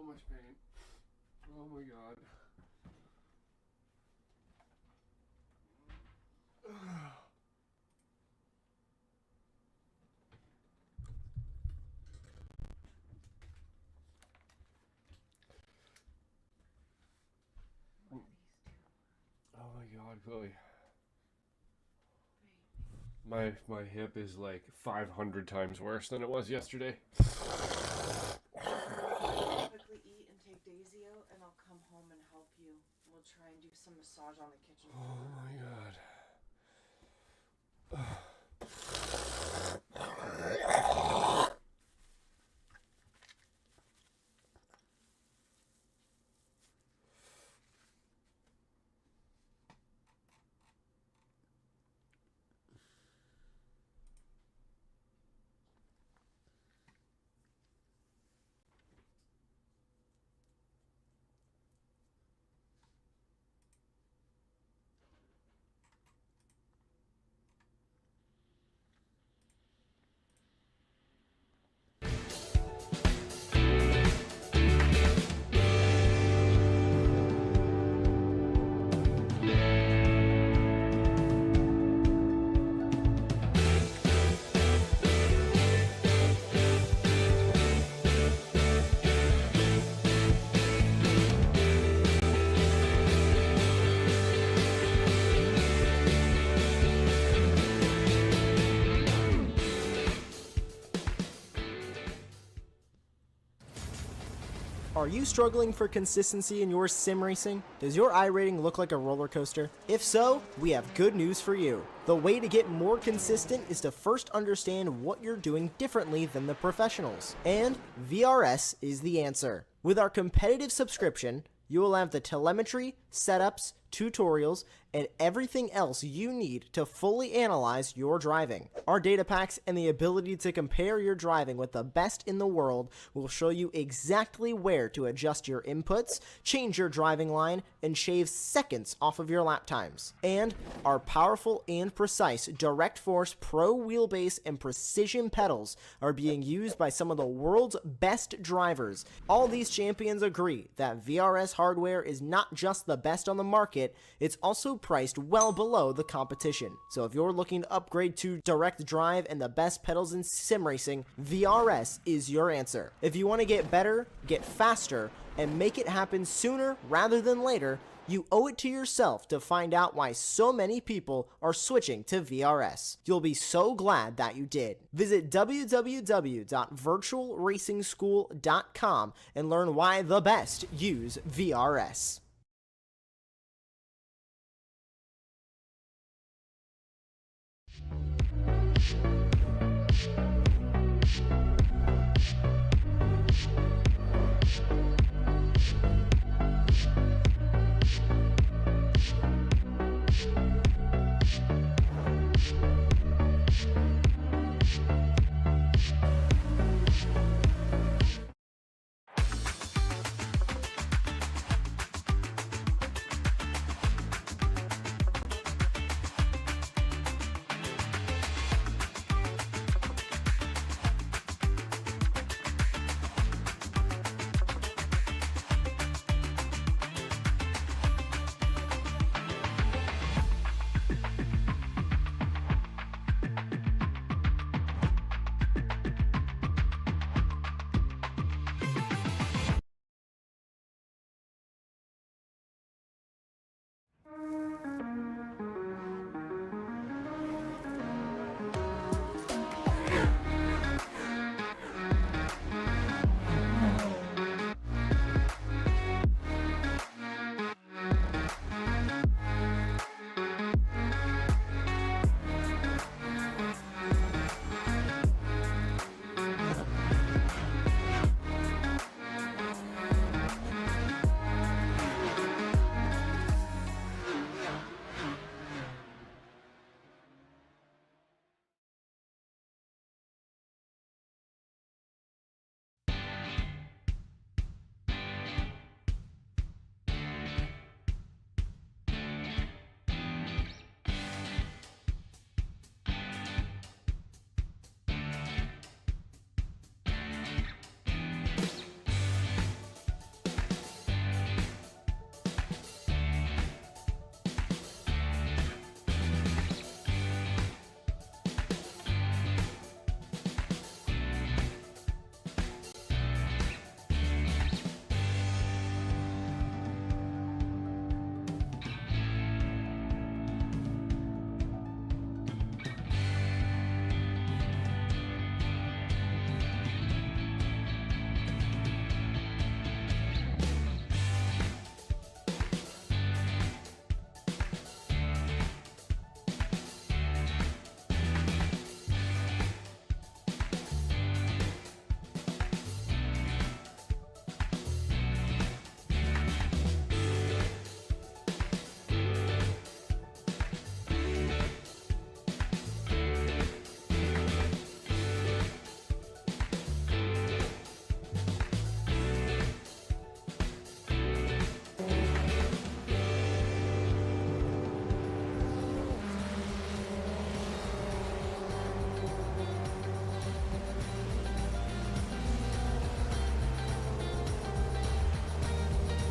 so much pain. Oh my god. Oh my god, Chloe. My hip is like 500 times worse than it was yesterday. Quickly eat and take Daisy out, and I'll come home and help you. We'll try and do some massage on the kitchen floor. Oh my god. Are you struggling for consistency in your sim racing? Does your iRating look like a roller coaster? If so, we have good news for you. The way to get more consistent is to first understand what you're doing differently than the professionals. And VRS is the answer. With our competitive subscription, you will have the telemetry, setups, tutorials, and everything else you need to fully analyze your driving. Our data packs and the ability to compare your driving with the best in the world will show you exactly where to adjust your inputs, change your driving line, and shave seconds off of your lap times. And our powerful and precise Direct Force Pro wheelbase and precision pedals are being used by some of the world's best drivers. All these champions agree that VRS hardware is not just the best on the market, it's also priced well below the competition. So if you're looking to upgrade to direct drive and the best pedals in sim racing, VRS is your answer. If you want to get better, get faster, and make it happen sooner rather than later, you owe it to yourself to find out why so many people are switching to VRS. You'll be so glad that you did. Visit www.virtualracingschool.com and learn why the best use VRS.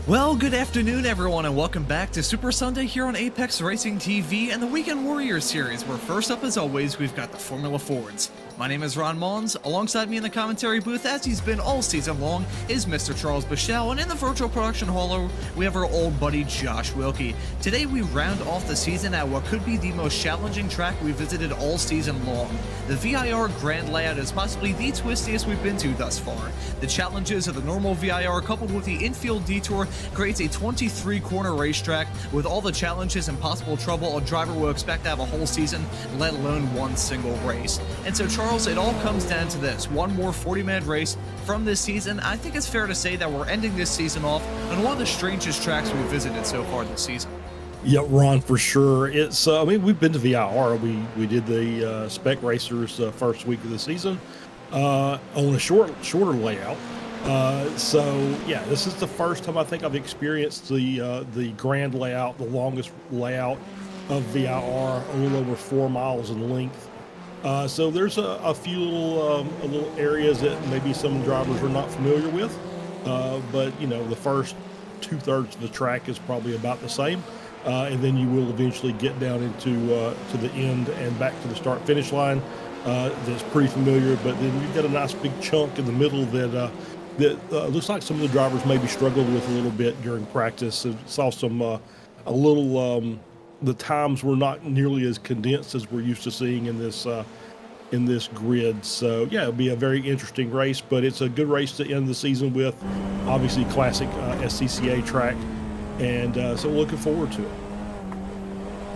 Well, good afternoon, everyone, and welcome back to Super Sunday here on Apex Racing TV and the Weekend Warriors series, where first up, as always, we've got the Formula Fords. My name is Ron Mullins. Alongside me in the commentary booth, as he's been all season long, is Mr. Charles Bichelle, and in the virtual production hall, we have our old buddy Josh Wilkie. Today, we round off the season at what could be the most challenging track we visited all season long. The VIR Grand Layout is possibly the twistiest we've been to thus far. The challenges of the normal VIR coupled with the infield detour creates a 23-corner racetrack with all the challenges and possible trouble a driver will expect to have a whole season, let alone one single race. And so, Charles, it all comes down to this. One more 40-minute race from this season. I think it's fair to say that we're ending this season off on one of the strangest tracks we've visited so far this season. Yeah, Ron, for sure. It's I mean, we've been to VIR. We did the Spec Racers first week of the season on a shorter layout. So yeah, this is the first time I think I've experienced the grand layout, the longest layout of VIR, a little over 4 miles in length. So there's a few little areas that maybe some drivers are not familiar with, but you know, the first 2/3 of the track is probably about the same. And then you will eventually get down into to the end and back to the start-finish line. That's pretty familiar, but then you've got a nice big chunk in the middle that looks like some of the drivers maybe struggled with a little bit during practice. I saw some the times were not nearly as condensed as we're used to seeing in this grid. So yeah, it'll be a very interesting race, but it's a good race to end the season with. Obviously, classic SCCA track. And so we're looking forward to it.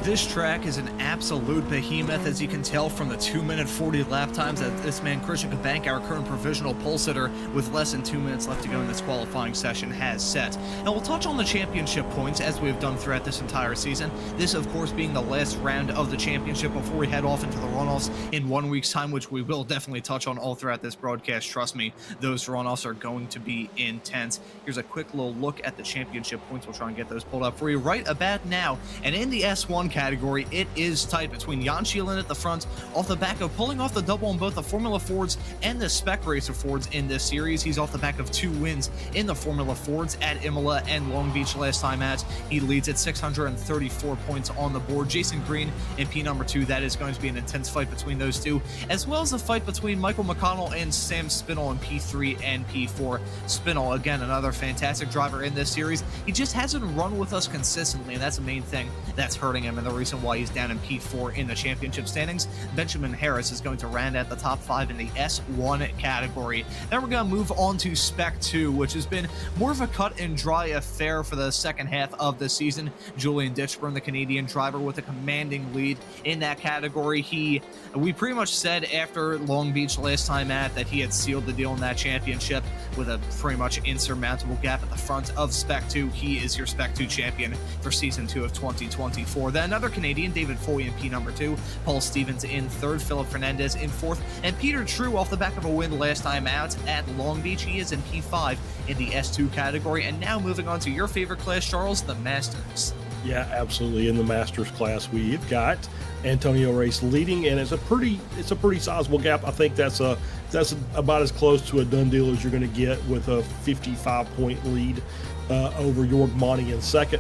This track is an absolute behemoth, as you can tell from the 2-minute 40 lap times that this man, Christian Cabank, our current provisional pole sitter, with less than 2 minutes left to go in this qualifying session, has set. Now, we'll touch on the championship points, as we have done throughout this entire season. This, of course, being the last round of the championship before we head off into the runoffs in 1 week's time, which we will definitely touch on all throughout this broadcast. Trust me, those runoffs are going to be intense. Here's a quick little look at the championship points. We'll try and get those pulled up for you right about now. And in the S1 category, it is tight between Jan Schielen at the front off the back of pulling off the double on both the Formula Fords and the Spec Racer Fords in this series. He's off the back of 2 wins in the Formula Fords at Imola and Long Beach last time out. He leads at 634 points on the board. Jason Green in P number 2. That is going to be an intense fight between those two, as well as a fight between Michael McConnell and Sam Spinall in P3 and P4. Spinall, again, another fantastic driver in this series. He just hasn't run with us consistently, and that's the main thing that's hurting him and the reason why he's down in P4 in the championship standings. Benjamin Harris is going to round out the top 5 in the S1 category. Then we're going to move on to Spec 2, which has been more of a cut and dry affair for the second half of the season. Julian Ditchburn, the Canadian driver, with a commanding lead in that category. We pretty much said after Long Beach last time out that he had sealed the deal in that championship with a pretty much insurmountable gap at the front of Spec 2. He is your Spec 2 champion for Season 2 of 2024. Then another Canadian, David Foy in P number 2, Paul Stevens in 3rd, Philip Fernandez in 4th, and Peter True off the back of a win last time out at Long Beach. He is in P5 in the S2 category. And now moving on to your favorite class, Charles, the Masters. Yeah, absolutely. In the Masters class, we've got Antonio Reyes leading, and it's a pretty sizable gap. I think that's about as close to a done deal as you're going to get, with a 55-point lead over Jorg Monty in 2nd.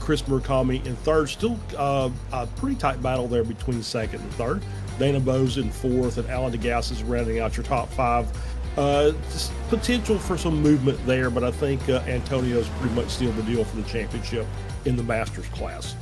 Chris Murakami in 3rd. Still a pretty tight battle there between 2nd and 3rd. Dana Bose in 4th, and Alan DeGasse is rounding out your top 5. Just potential for some movement there, but I think Antonio's pretty much sealed the deal for the championship in the Masters class.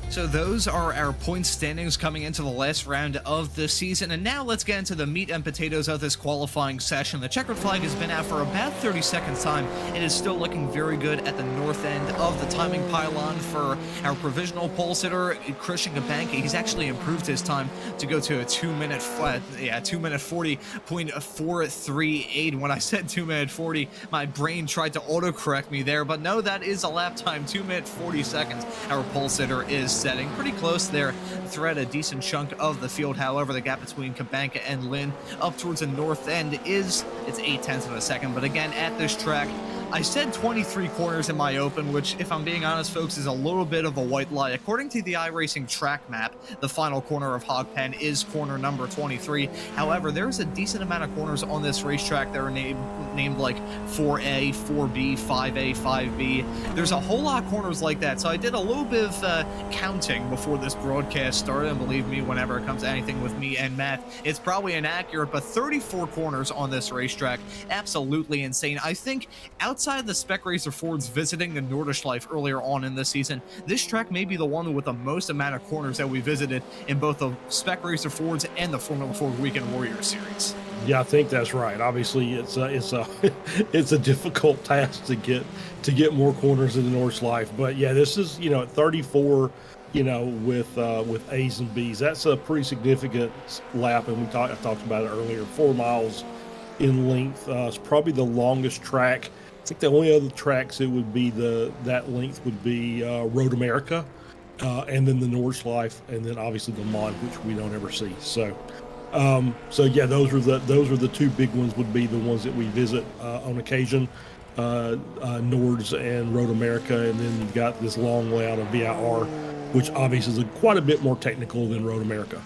So those are our point standings coming into the last round of the season. And now let's get into the meat and potatoes of this qualifying session. The checkered flag has been out for about 30 seconds time. It is still looking very good at the north end of the timing pylon for our provisional pole sitter, Christian Cabank. He's actually improved his time to go to a 2-minute 40.438. When I said 2-minute 40, my brain tried to autocorrect me there, but no, that is a lap time, 2-minute 40 seconds. Our pole sitter is setting pretty close there throughout a decent chunk of the field. However, the gap between Cabanca and Lynn up towards the north end it's 0.8 of a second. But again, at this track, I said 23 corners in my open, which, if I'm being honest, folks, is a little bit of a white lie. According to the iRacing track map, the final corner of Hog Pen is corner number 23. However, there's a decent amount of corners on this racetrack that are named like 4A, 4B, 5A, 5B. There's a whole lot of corners like that, so I did a little bit of counting before this broadcast started, and believe me, whenever it comes to anything with me and math, it's probably inaccurate, but 34 corners on this racetrack, absolutely insane. I think outside of the Spec Racer Fords visiting the Nordschleife earlier on in this season, this track may be the one with the most amount of corners that we visited in both the Spec Racer Fords and the Formula Ford Weekend Warriors series. Yeah, I think that's right. Obviously, it's a difficult task to get more corners in the Nordschleife, but yeah, this is at 34. With A's and B's, that's a pretty significant lap, and I talked about it earlier. 4 miles in length. It's probably the longest track. I think the only other tracks it would be that length would be Road America, and then the Nordschleife, and then obviously the Mans, which we don't ever see. So yeah, those are the 2 big ones. Would be the ones that we visit on occasion. Nords and Road America, and then you've got this long layout of VIR, which obviously is quite a bit more technical than Road America.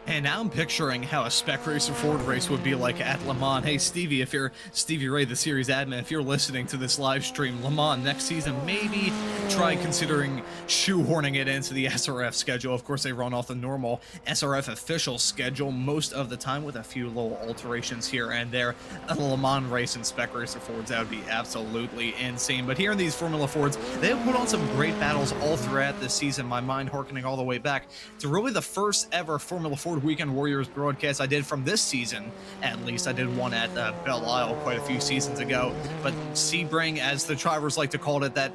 And now I'm picturing how a Spec Racer Ford race would be like at Le Mans. Hey, Stevie, if you're Stevie Ray, the series admin, if you're listening to this live stream, Le Mans next season, maybe try considering shoehorning it into the SRF schedule. Of course, they run off the normal SRF official schedule most of the time with a few little alterations here and there. A Le Mans race in Spec Racer Fords, that would be absolutely insane. But here in these Formula Fords, they have put on some great battles all throughout this season, my mind harkening all the way back to really the first ever Formula Ford Weekend Warriors broadcast I did from this season. At least I did one at Belle Isle quite a few seasons ago, but Sebring, as the drivers like to call it, that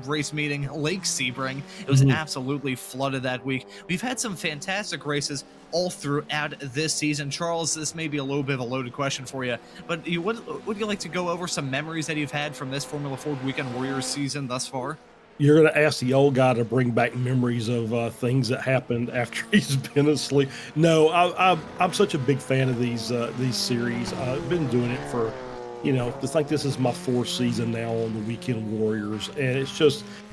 race meeting, Lake Sebring, it was absolutely flooded that week. We've had some fantastic races all throughout this season. Charles, this may be a little bit of a loaded question for you, but would you like to go over some memories that you've had from this Formula Ford Weekend Warriors season thus far? You're going to ask the old guy to bring back memories of things that happened after he's been asleep. No, I'm such a big fan of these series. I've been doing it for, it's like this is my 4th season now on the Weekend Warriors, and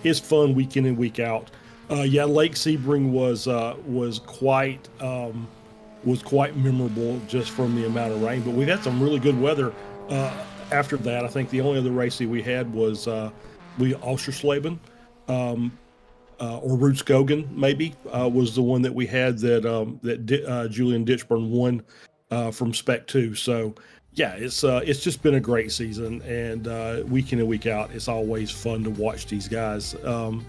it's fun week in and week out. Yeah, Lake Sebring was quite memorable just from the amount of rain, but we've had some really good weather after that. I think the only other race that we had was Oschersleben. Or Rootscogan maybe was the one that we had that Julian Ditchburn won from Spec 2. So yeah, it's just been a great season, and week in and week out, it's always fun to watch these guys and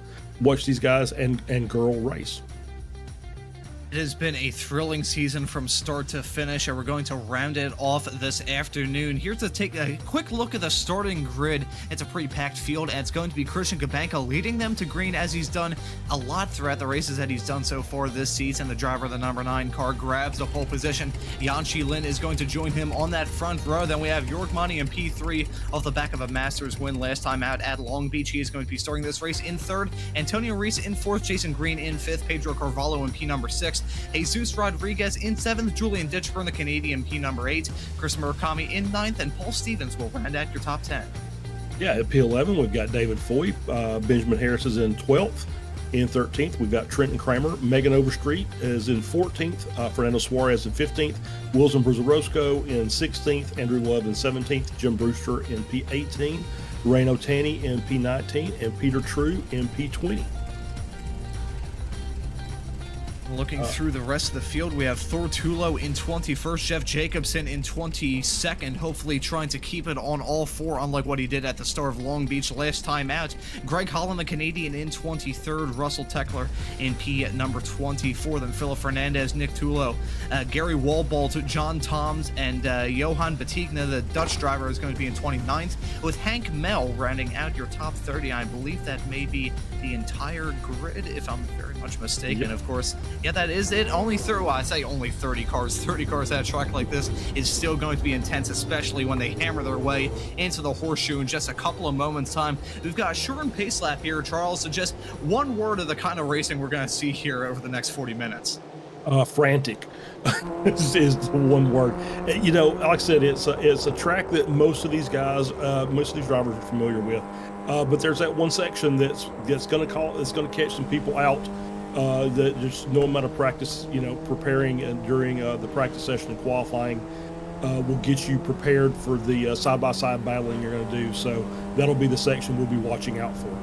girl race. It has been a thrilling season from start to finish, and we're going to round it off this afternoon. Here to take a quick look at the starting grid. It's a pretty packed field, and it's going to be Christian Kabanka leading them to green, as he's done a lot throughout the races that he's done so far this season. The driver of the number 9 car grabs the pole position. Yanshi Lin is going to join him on that front row. Then we have York Money in P3 off the back of a Masters win last time out at Long Beach. He is going to be starting this race in 3rd. Antonio Reese in 4th. Jason Green in 5th. Pedro Carvalho in P number 6. Jesus Rodriguez in 7th, Julian Ditchburn, the Canadian, P number 8, Chris Murakami in 9th, and Paul Stevens will round out your top 10. Yeah, at P11, we've got David Foy. Benjamin Harris is in 12th. In 13th, we've got Trenton Kramer. Megan Overstreet is in 14th. Fernando Suarez in 15th. Wilson Bruzarosco in 16th. Andrew Love in 17th. Jim Brewster in P18. Reno Taney in P19. And Peter True in P20. Looking through the rest of the field, we have Thor Tulo in 21st, Jeff Jacobson in 22nd, hopefully trying to keep it on all 4, unlike what he did at the start of Long Beach last time out. Greg Holland, the Canadian, in 23rd, Russell Teckler in P number 24, then Philip Fernandez, Nick Tulo, Gary Walbolt, John Toms, and Johan Batigna, the Dutch driver, is going to be in 29th, with Hank Mell rounding out your top 30. I believe that may be the entire grid, if I'm very much mistaken. Yep. Of course, yeah, that is it. Only 30 cars. 30 cars at a track like this is still going to be intense, especially when they hammer their way into the horseshoe in just a couple of moments' time. We've got a short and pace lap here, Charles, so just one word of the kind of racing we're going to see here over the next 40 minutes. frantic is the one word. You know, like I said, it's a track that most of these guys, most of these drivers are familiar with. But there's that one section that's going to catch some people out. That there's no amount of practice, you know, preparing and during the practice session and qualifying will get you prepared for the side-by-side battling you're going to do. So that'll be the section we'll be watching out for.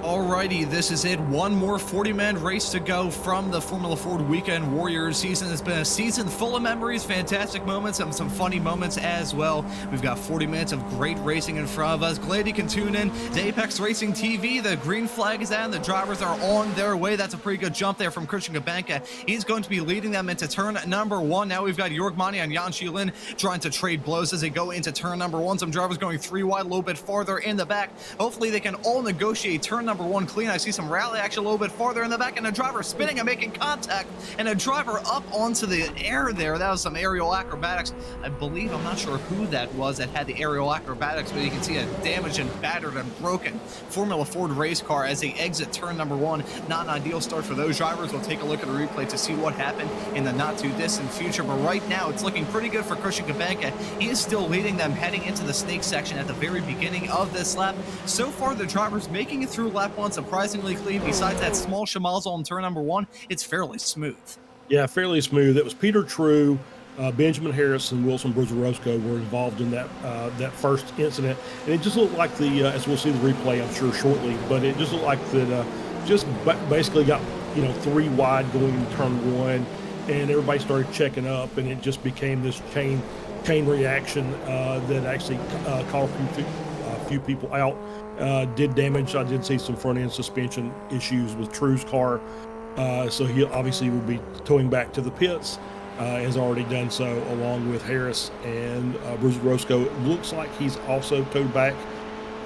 Alrighty, this is it. One more 40-man race to go from the Formula Ford Weekend Warriors season. It's been a season full of memories, fantastic moments, and some funny moments as well. We've got 40 minutes of great racing in front of us. Glad you can tune in to Apex Racing TV. The green flag is out and the drivers are on their way. That's a pretty good jump there from Christian Gabanka. He's going to be leading them into turn number 1. Now we've got Jörg Mani and Jan Schilin trying to trade blows as they go into turn number 1. Some drivers going 3 wide, a little bit farther in the back. Hopefully they can all negotiate turn number 1 clean. I see some rally action a little bit farther in the back, and a driver spinning and making contact, and a driver up onto the air there. That was some aerial acrobatics. I believe, I'm not sure who that was that had the aerial acrobatics, but you can see a damaged and battered and broken Formula Ford race car as they exit turn number 1. Not an ideal start for those drivers. We'll take a look at the replay to see what happened in the not too distant future, but right now it's looking pretty good for Christian Gabanka. He is still leading them heading into the snake section at the very beginning of this lap. So far the drivers making it through lap 1 surprisingly clean. Besides that small schmozzle on turn number 1, it's fairly smooth. Yeah, fairly smooth. It was Peter True, Benjamin Harris, and Wilson Bruzarosco were involved in that first incident, and it just looked like as we'll see the replay, I'm sure shortly, but it just looked like that just basically got 3 wide going into turn 1, and everybody started checking up, and it just became this chain reaction that actually caught a few people out. Did damage. I did see some front end suspension issues with True's car, so he obviously will be towing back to the pits, has already done so along with Harris, and Bruce Roscoe. It looks like he's also towed back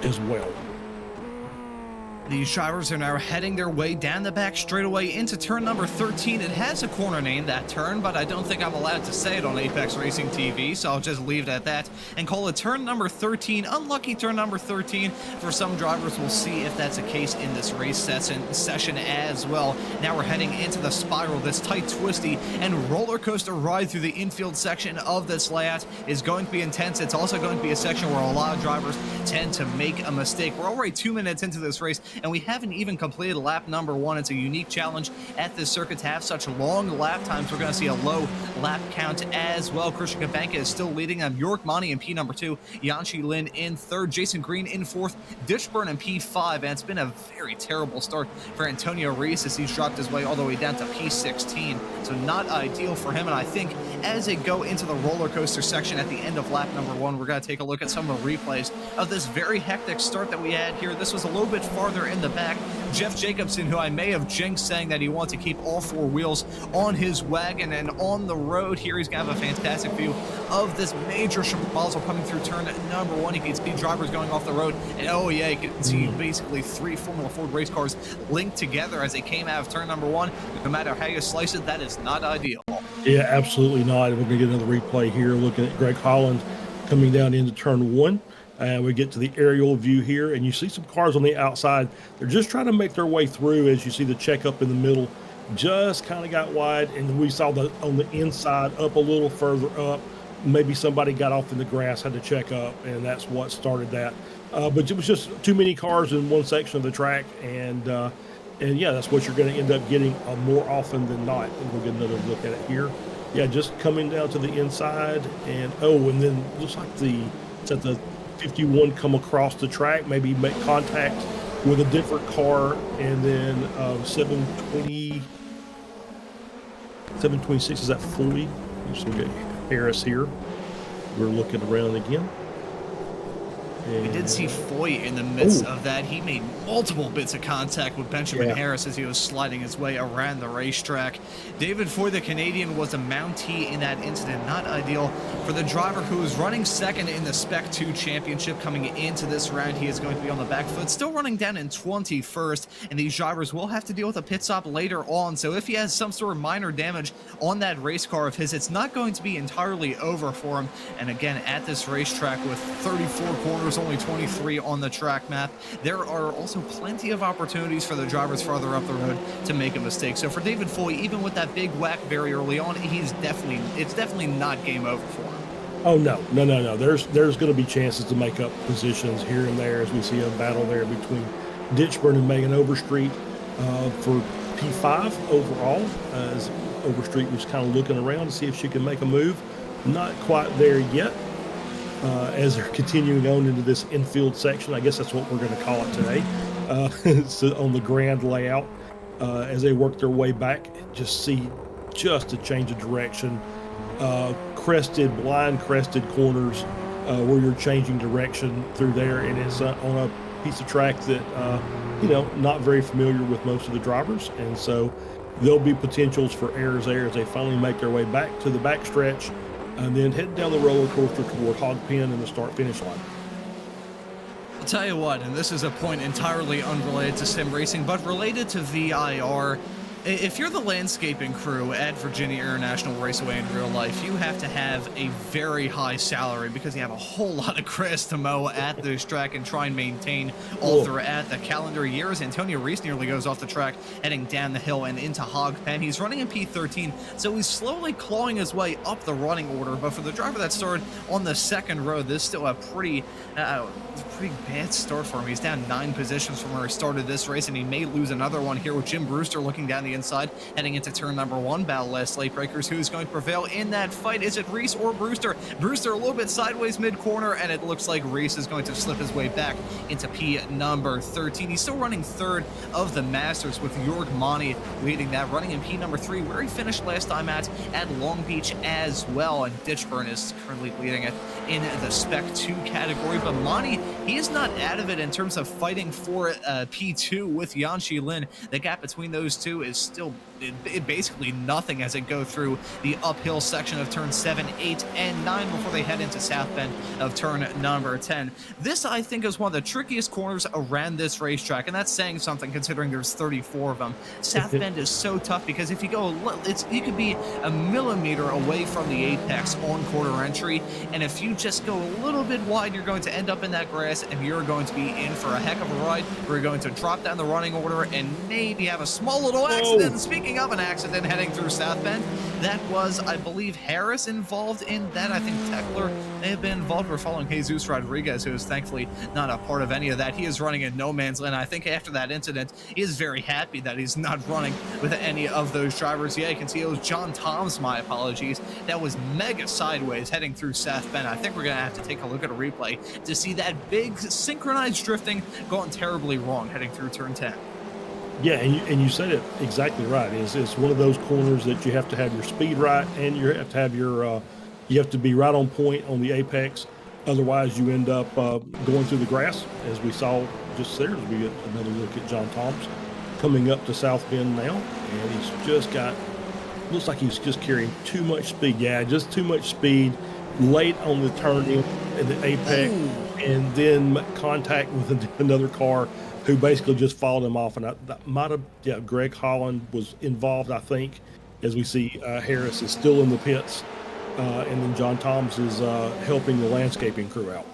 as well. These drivers are now heading their way down the back straightaway into turn number 13. It has a corner name, that turn, but I don't think I'm allowed to say it on Apex Racing TV, so I'll just leave it at that and call it turn number 13. Unlucky turn number 13 for some drivers. We'll see if that's the case in this race session as well. Now we're heading into the spiral. This tight, twisty, and roller coaster ride through the infield section of this layout is going to be intense. It's also going to be a section where a lot of drivers tend to make a mistake. We're already 2 minutes into this race, and we haven't even completed lap number 1. It's a unique challenge at this circuit to have such long lap times. We're going to see a low lap count as well. Christian Gabanka is still leading them. Jörg Mani in P number 2, Yanchi Lin in 3rd, Jason Green in 4th, Ditchburn in P5, and it's been a very terrible start for Antonio Reis as he's dropped his way all the way down to P16, so not ideal for him. And I think as they go into the roller coaster section at the end of lap number 1, we're going to take a look at some of the replays of this very hectic start that we had here. This was a little bit farther in the back. Jeff Jacobson, who I may have jinxed saying that he wants to keep all 4 wheels on his wagon and on the road here, he's going to have a fantastic view of this major schmozzle coming through turn number 1. You can see drivers going off the road, and oh yeah, you can see basically 3 Formula Ford race cars linked together as they came out of turn number 1. No matter how you slice it, that is not ideal. Yeah, absolutely not. We're going to get another replay here looking at Greg Holland coming down into turn 1. And we get to the aerial view here, and you see some cars on the outside. They're just trying to make their way through. As you see the checkup in the middle just kind of got wide, and we saw the on the inside up a little further up. Maybe somebody got off in the grass, had to check up, and that's what started that. But it was just too many cars in one section of the track, and yeah, that's what you're going to end up getting more often than not. And we'll get another look at it here. Yeah, just coming down to the inside, and and then looks like it's at the 51 come across the track, maybe make contact with a different car, and then 726 is at 40. You still get Harris here. We're looking around again. We did see Foy in the midst of that. He made multiple bits of contact with Benjamin Harris as he was sliding his way around the racetrack. David Foy, the Canadian, was a Mountee in that incident. Not ideal for the driver who is running second in the Spec 2 championship coming into this round. He is going to be on the back foot, still running down in 21st, and these drivers will have to deal with a pit stop later on. So if he has some sort of minor damage on that race car of his, it's not going to be entirely over for him. And again, at this racetrack with 34 corners There's only 23 on the track map. There are also plenty of opportunities for the drivers farther up the road to make a mistake. So for David Foy, even with that big whack very early on, it's definitely not game over for him. Oh, no. There's going to be chances to make up positions here and there as we see a battle there between Ditchburn and Megan Overstreet for P5 overall, as Overstreet was kind of looking around to see if she can make a move. Not quite there yet. As they're continuing on into this infield section, I guess that's what we're going to call it today, so on the grand layout, as they work their way back, just see just a change of direction, blind crested corners where you're changing direction through there, and it's on a piece of track that not very familiar with most of the drivers, and so there'll be potentials for errors there as they finally make their way back to the backstretch and then head down the roller coaster toward Hog Pen and the start-finish line. I'll tell you what, and this is a point entirely unrelated to sim racing, but related to VIR. If you're the landscaping crew at Virginia International Raceway in real life, you have to have a very high salary because you have a whole lot of grass to mow at this track and try and maintain all throughout the calendar year. As Antonio Reese nearly goes off the track, heading down the hill and into Hog Pen. He's running in P13, so he's slowly clawing his way up the running order. But for the driver that started on the second row, this is still a pretty bad start for him. He's down 9 positions from where he started this race, and he may lose another one here with Jim Brewster looking down the inside, heading into turn number 1. Battle last late breakers. Who's going to prevail in that fight? Is it Reese or Brewster? Brewster a little bit sideways mid-corner, and it looks like Reese is going to slip his way back into P number 13. He's still running third of the Masters with Jorg Mani leading that, running in P number 3, where he finished last time at Long Beach as well, and Ditchburn is currently leading it in the Spec 2 category. But Mani, he is not out of it in terms of fighting for P2 with Yanxi Lin. The gap between those two is still basically nothing as they go through the uphill section of turn 7, 8, and 9 before they head into South Bend of turn number 10. This, I think, is one of the trickiest corners around this racetrack, and that's saying something considering there's 34 of them. South Bend is so tough because if you go, you could be a millimeter away from the apex on quarter entry, and if you just go a little bit wide, you're going to end up in that grass, and you're going to be in for a heck of a ride. We're going to drop down the running order and maybe have a small little accident. And speaking of an accident heading through South Bend, that was, I believe, Harris involved in that. I think Tekler may have been involved. We're following Jesus Rodriguez, who is thankfully not a part of any of that. He is running in no man's land. I think after that incident, he is very happy that he's not running with any of those drivers. Yeah, you can see it was John Toms, my apologies. That was mega sideways heading through South Bend. I think we're going to have to take a look at a replay to see that big synchronized drifting going terribly wrong heading through turn 10. Yeah, and you said it exactly right. It's one of those corners that you have to have your speed right, and you have to have you have to be right on point on the apex. Otherwise, you end up going through the grass, as we saw just there. As we get another look at John Toms coming up to South Bend now, and he's just looks like he's just carrying too much speed. Yeah, just too much speed. Late on the turn in the apex, and then contact with another car who basically just followed him off. And that might have, Greg Holland was involved, I think, as we see Harris is still in the pits, and then John Toms is helping the landscaping crew out.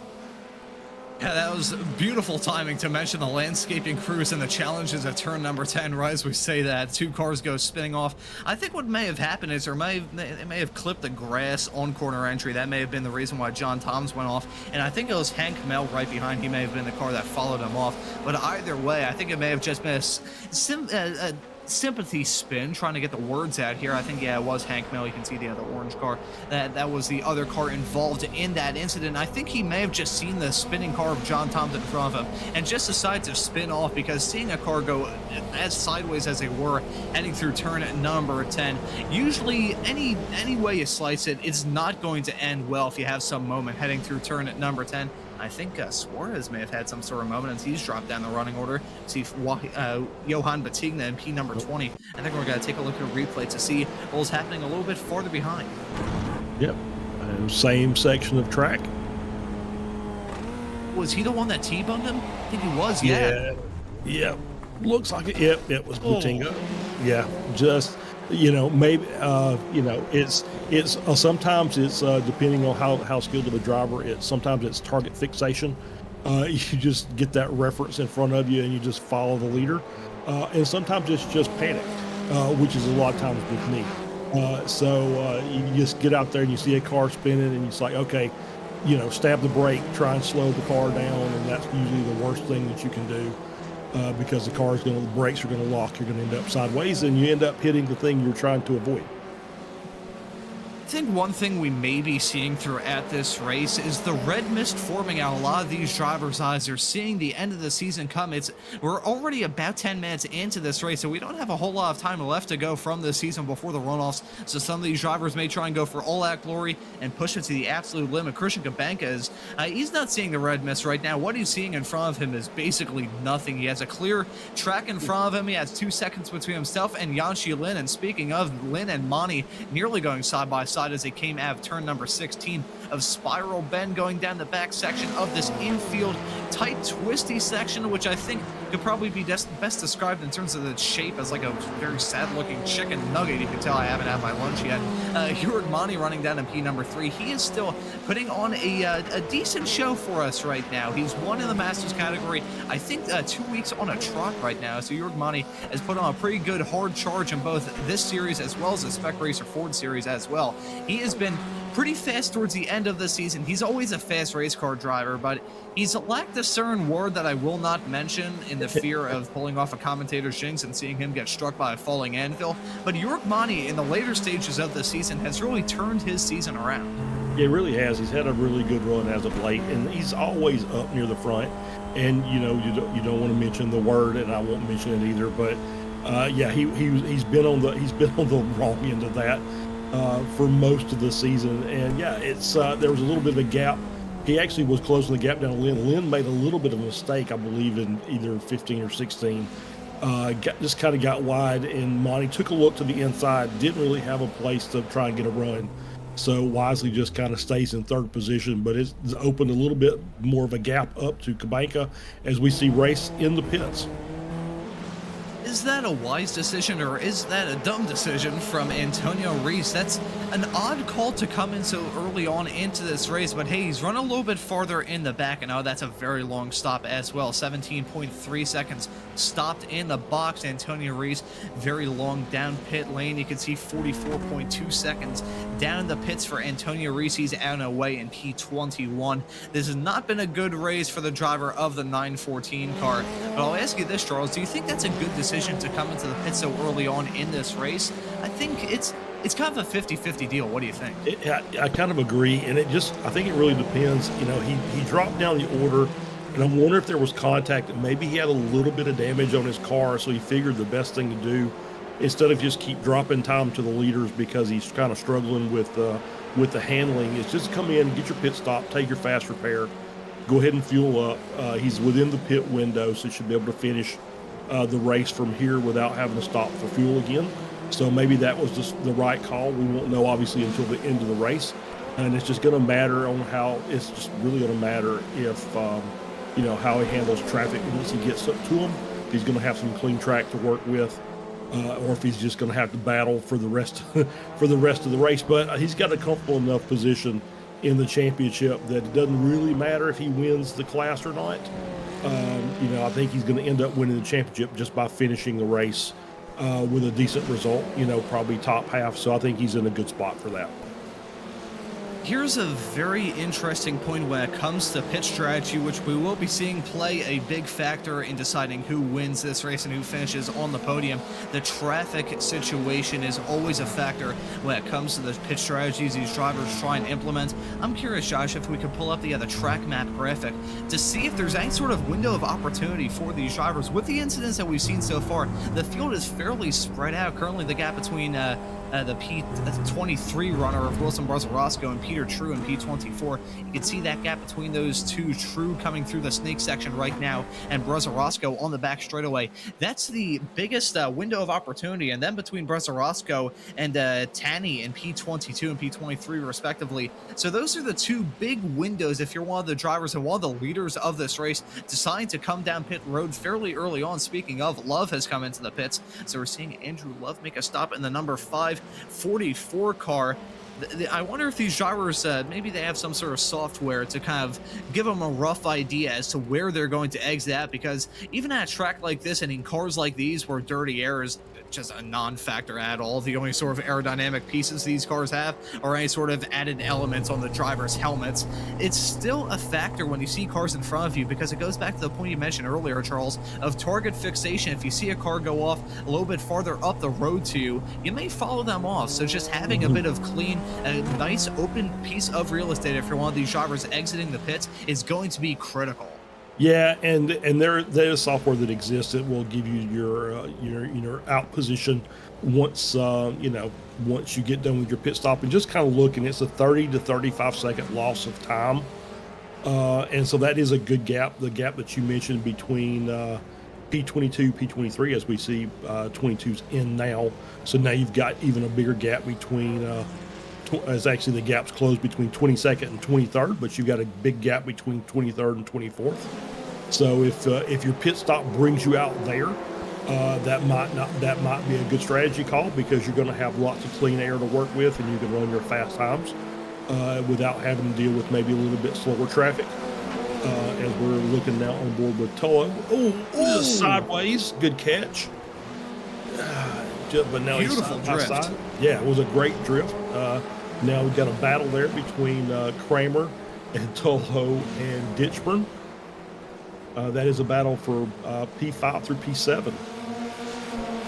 Yeah, that was beautiful timing to mention the landscaping crews and the challenges at turn number 10, right as we say that. 2 cars go spinning off. I think what may have happened is they may have clipped the grass on corner entry. That may have been the reason why John Toms went off. And I think it was Hank Mel right behind. He may have been the car that followed him off. But either way, I think it may have just been a sympathy spin, trying to get the words out here. I think, yeah, it was Hank Mel. You can see the other orange car. That was the other car involved in that incident. I think he may have just seen the spinning car of John Toms in front of him and just decided to spin off, because seeing a car go as sideways as they were heading through turn number 10, usually any way you slice it, it's not going to end well if you have some moment heading through turn number 10. I think Suarez may have had some sort of moment as he's dropped down the running order. See Johan Batigna in P number 20. I think we're going to take a look at a replay to see what was happening a little bit farther behind. Yep. Same section of track. Was he the one that T-boned him? I think he was, yeah. Yeah. Looks like it. Yep, it was Batigna. Yeah, just... maybe it's sometimes it's depending on how skilled of a driver. Sometimes it's target fixation, You just get that reference in front of you and you just follow the leader. And sometimes it's just panic, which is a lot of times with me. You just get out there and you see a car spinning and it's like, okay, stab the brake, try and slow the car down. And that's usually the worst thing that you can do. Because the brakes are going to lock, you're going to end up sideways, and you end up hitting the thing you're trying to avoid. I think one thing we may be seeing throughout this race is the red mist forming out a lot of these drivers' eyes. They're seeing the end of the season come. We're already about 10 minutes into this race, so we don't have a whole lot of time left to go from this season before the runoffs. So some of these drivers may try and go for all-out glory and push it to the absolute limit. Christian Kabanka he's not seeing the red mist right now. What he's seeing in front of him is basically nothing. He has a clear track in front of him. He has 2 seconds between himself and Yanxi Lin. And speaking of, Lin and Monty nearly going side by side as they came out of turn number 16 of Spiral Bend, going down the back section of this infield tight twisty section, which I think could probably be best described in terms of the shape as like a very sad looking chicken nugget. You can tell I haven't had my lunch yet. Heward Monty running down in P number 3. He is still putting on a decent show for us right now. He's won in the Masters category, I think 2 weeks on a trot right now. So Heward Monty has put on a pretty good hard charge in both this series as well as the Spec Racer Ford series as well. He has been pretty fast towards the end of the season. He's always a fast race car driver, but he's lacked a certain word that I will not mention in the fear of pulling off a commentator's jinx and seeing him get struck by a falling anvil. But York Monty in the later stages of the season has really turned his season around. Yeah, he really has. He's had a really good run as of late, and he's always up near the front. And you don't want to mention the word, and I won't mention it either. But he's been on the wrong end of that for most of the season. And yeah, there was a little bit of a gap. He actually was closing the gap down to Lin. Lin made a little bit of a mistake, I believe, in either 15 or 16. Just kind of got wide, and Monty took a look to the inside, didn't really have a place to try and get a run. So wisely just kind of stays in third position, but it's opened a little bit more of a gap up to Kabanka as we see race in the pits. Is that a wise decision, or is that a dumb decision from Antonio Reese? That's an odd call to come in so early on into this race, but hey, he's run a little bit farther in the back, and that's a very long stop as well. 17.3 seconds stopped in the box. Antonio Reese, very long down pit lane. You can see 44.2 seconds down in the pits for Antonio Reese. He's out and away in P21. This has not been a good race for the driver of the 914 car, but I'll ask you this, Charles, do you think that's a good decision to come into the pit so early on in this race? I think it's kind of a 50-50 deal. What do you think? I kind of agree, and I think it really depends. He dropped down the order, and I'm wondering if there was contact, and maybe he had a little bit of damage on his car, so he figured the best thing to do, instead of just keep dropping time to the leaders because he's kind of struggling with the handling, is just come in, get your pit stop, take your fast repair, go ahead and fuel up. He's within the pit window, so he should be able to finish the race from here without having to stop for fuel again. So maybe that was just the right call. We won't know obviously until the end of the race, and it's just going to matter on it's just really going to matter if how he handles traffic once he gets up to him. If he's going to have some clean track to work with, or if he's just going to have to battle for the rest of the race. But he's got a comfortable enough position in the championship that it doesn't really matter if he wins the class or not. I think he's going to end up winning the championship just by finishing the race with a decent result, probably top half. So I think he's in a good spot for that. Here's a very interesting point when it comes to pit strategy, which we will be seeing play a big factor in deciding who wins this race and who finishes on the podium. The traffic situation is always a factor when it comes to the pit strategies these drivers try and implement. I'm curious, Josh, if we could pull up the track map graphic to see if there's any sort of window of opportunity for these drivers. With the incidents that we've seen so far, the field is fairly spread out. Currently, the gap between the P23 runner of Wilson Brazarosco and Peter True in P24. You can see that gap between those two. True coming through the snake section right now, and Brazarosco on the back straightaway. That's the biggest window of opportunity. And then between Brazarosco and Tanny in P22 and P23 respectively. So those are the two big windows if you're one of the drivers and one of the leaders of this race, deciding to come down pit road fairly early on. Speaking of, Love has come into the pits. So we're seeing Andrew Love make a stop in the number 5. 44 car. I wonder if these drivers, maybe they have some sort of software to kind of give them a rough idea as to where they're going to exit at, because even at a track like this and in cars like these where dirty air is just a non-factor at all, the only sort of aerodynamic pieces these cars have are any sort of added elements on the driver's helmets, it's still a factor when you see cars in front of you, because it goes back to the point you mentioned earlier, Charles, of target fixation. If you see a car go off a little bit farther up the road to you, you may follow them off. So just having a bit of clean, a nice open piece of real estate if you're one of these drivers exiting the pits is going to be critical. Yeah, and there's software that exists that will give you your out position once once you get done with your pit stop, and just kind of looking, it's a 30 to 35 second loss of time, and so that is a good gap. The gap that you mentioned between P22, P23, as we see 22's in now. So now you've got even a bigger gap between. As actually the gap's closed between 22nd and 23rd, but you've got a big gap between 23rd and 24th. So if your pit stop brings you out there, that might be a good strategy call, because you're going to have lots of clean air to work with, and you can run your fast times without having to deal with maybe a little bit slower traffic. As we're looking now on board with Toa. Oh, sideways, good catch. But now beautiful he's drift. side. Yeah, it was a great drift. Now we've got a battle there between Kramer and Toho and Ditchburn. That is a battle for P5 through P7.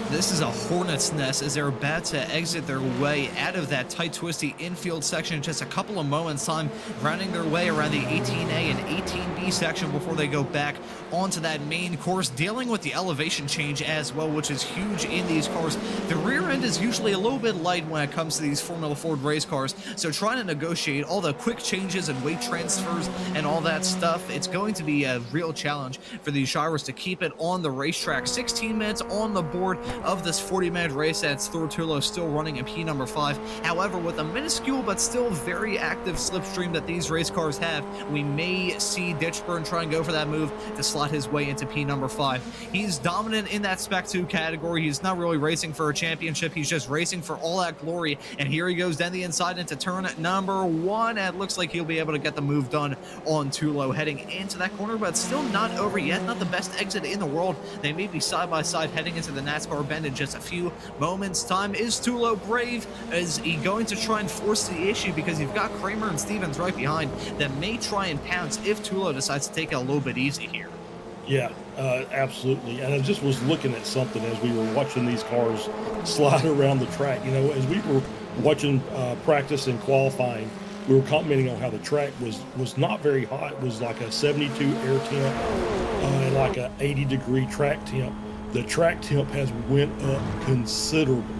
This is a hornet's nest as they're about to exit their way out of that tight, twisty infield section in just a couple of moments' time, rounding their way around the 18A and 18B section before they go back onto that main course, dealing with the elevation change as well, which is huge in these cars. The rear end is usually a little bit light when it comes to these Formula Ford race cars, so trying to negotiate all the quick changes and weight transfers and all that stuff, it's going to be a real challenge for these drivers to keep it on the racetrack. 16 minutes on the board of this 40-minute race. That's Thortulo still running in P number 5. However, with a minuscule but still very active slipstream that these race cars have, we may see Ditchburn try and go for that move to slot his way into P number 5. He's dominant in that Spec 2 category. He's not really racing for a championship. He's just racing for all that glory. And here he goes down the inside into turn number 1. And it looks like he'll be able to get the move done on Tulo heading into that corner, but still not over yet. Not the best exit in the world. They may be side by side heading into the NASCAR bend in just a few moments' time. Is Tulo brave? Is he going to try and force the issue? Because you've got Kramer and Stevens right behind that may try and pounce if Tulo decides to take it a little bit easy here. Yeah, absolutely. And I just was looking at something as we were watching these cars slide around the track. You know, as we were watching practice and qualifying, we were commenting on how the track was not very hot. It was like a 72 air temp and like a 80-degree track temp. The track temp has went up considerably.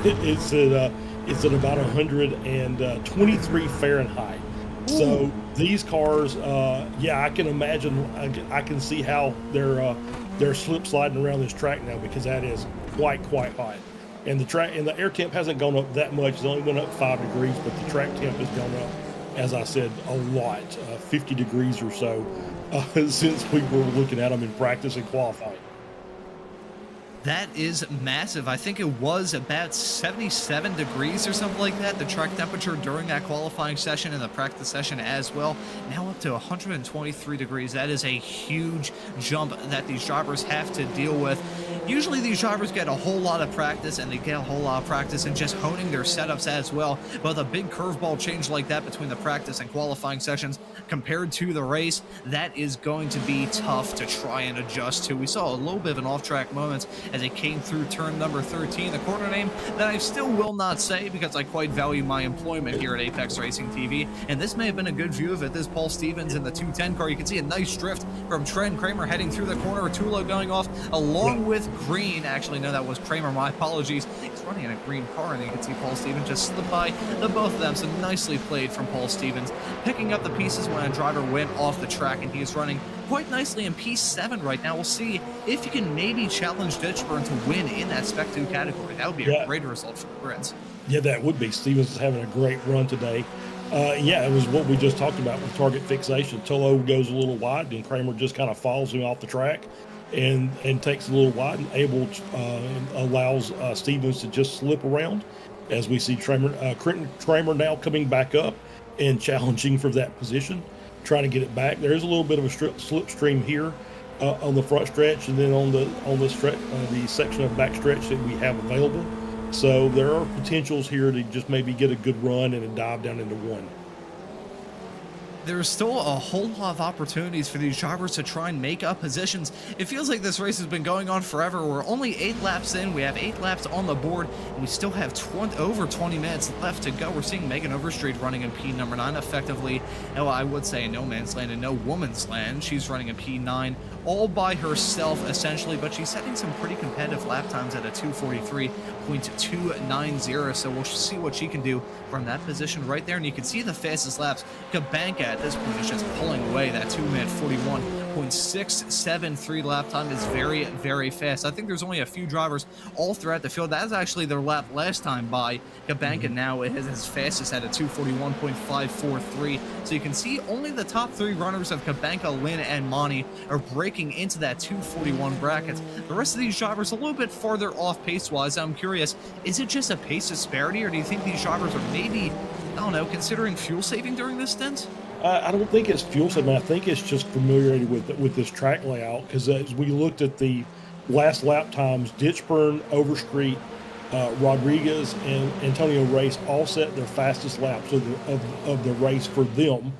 It's at about 123 Fahrenheit. Ooh. So these cars, I can imagine. I can see how they're slip sliding around this track now, because that is quite hot. And the track and the air temp hasn't gone up that much. It's only went up 5 degrees, but the track temp has gone up, as I said, a lot, 50 degrees or so since we were looking at them in practice and qualifying. That is massive. I think it was about 77 degrees or something like that, the track temperature during that qualifying session and the practice session as well. Now up to 123 degrees. That is a huge jump that these drivers have to deal with. Usually these drivers get a whole lot of practice, and they get a whole lot of practice in just honing their setups as well. But a big curveball change like that between the practice and qualifying sessions compared to the race, that is going to be tough to try and adjust to. We saw a little bit of an off-track moment as it came through turn number 13, the corner name that I still will not say because I quite value my employment here at Apex Racing TV, and this may have been a good view of it. This is Paul Stevens in the 210 car. You can see a nice drift from Trent Kramer heading through the corner, Tulo going off along with Green. Actually, no, that was Kramer, my apologies. He's running in a green car, and you can see Paul Stevens just slip by the both of them, so nicely played from Paul Stevens, picking up the pieces when a driver went off the track, and he is running quite nicely in P7 right now. We'll see if he can maybe challenge Ditchburn to win in that Spec 2 category. That would be a great result for the Brits. Yeah, that would be. Stevens is having a great run today. It was what we just talked about with target fixation. Tolo goes a little wide, and Kramer just kind of follows him off the track. and takes a little wide and and allows Stevens to just slip around, as we see Quentin Kramer now coming back up and challenging for that position, trying to get it back. There is a little bit of a slipstream here on the front stretch, and then on the section of back stretch that we have available. So there are potentials here to just maybe get a good run and a dive down into one. There's still a whole lot of opportunities for these drivers to try and make up positions. It feels like this race has been going on forever. We're only 8 laps in. We have 8 laps on the board, and we still have over 20 minutes left to go. We're seeing Megan Overstreet running in P number 9 effectively. Well, I would say in no man's land and no woman's land. She's running in P9 all by herself, essentially, but she's setting some pretty competitive lap times at a 2:43.290, so we'll see what she can do from that position right there. And you can see the fastest laps. Kabanka at this point is just pulling away. That 2-minute 41.673 lap time is very, very fast. I think there's only a few drivers all throughout the field. That was actually their lap last time by Kabanka. Now it is his fastest at a 2:41.543. So you can see only the top 3 runners of Kabanka, Lynn, and Monty are breaking into that 2:41 bracket. The rest of these drivers a little bit farther off pace-wise. I'm curious, is it just a pace disparity, or do you think these drivers are maybe, I don't know, considering fuel saving during this stint? I don't think it's fuel saving. I think it's just familiarity with this track layout, because as we looked at the last lap times, Ditchburn, Overstreet, Rodriguez, and Antonio Race all set their fastest laps of the race for them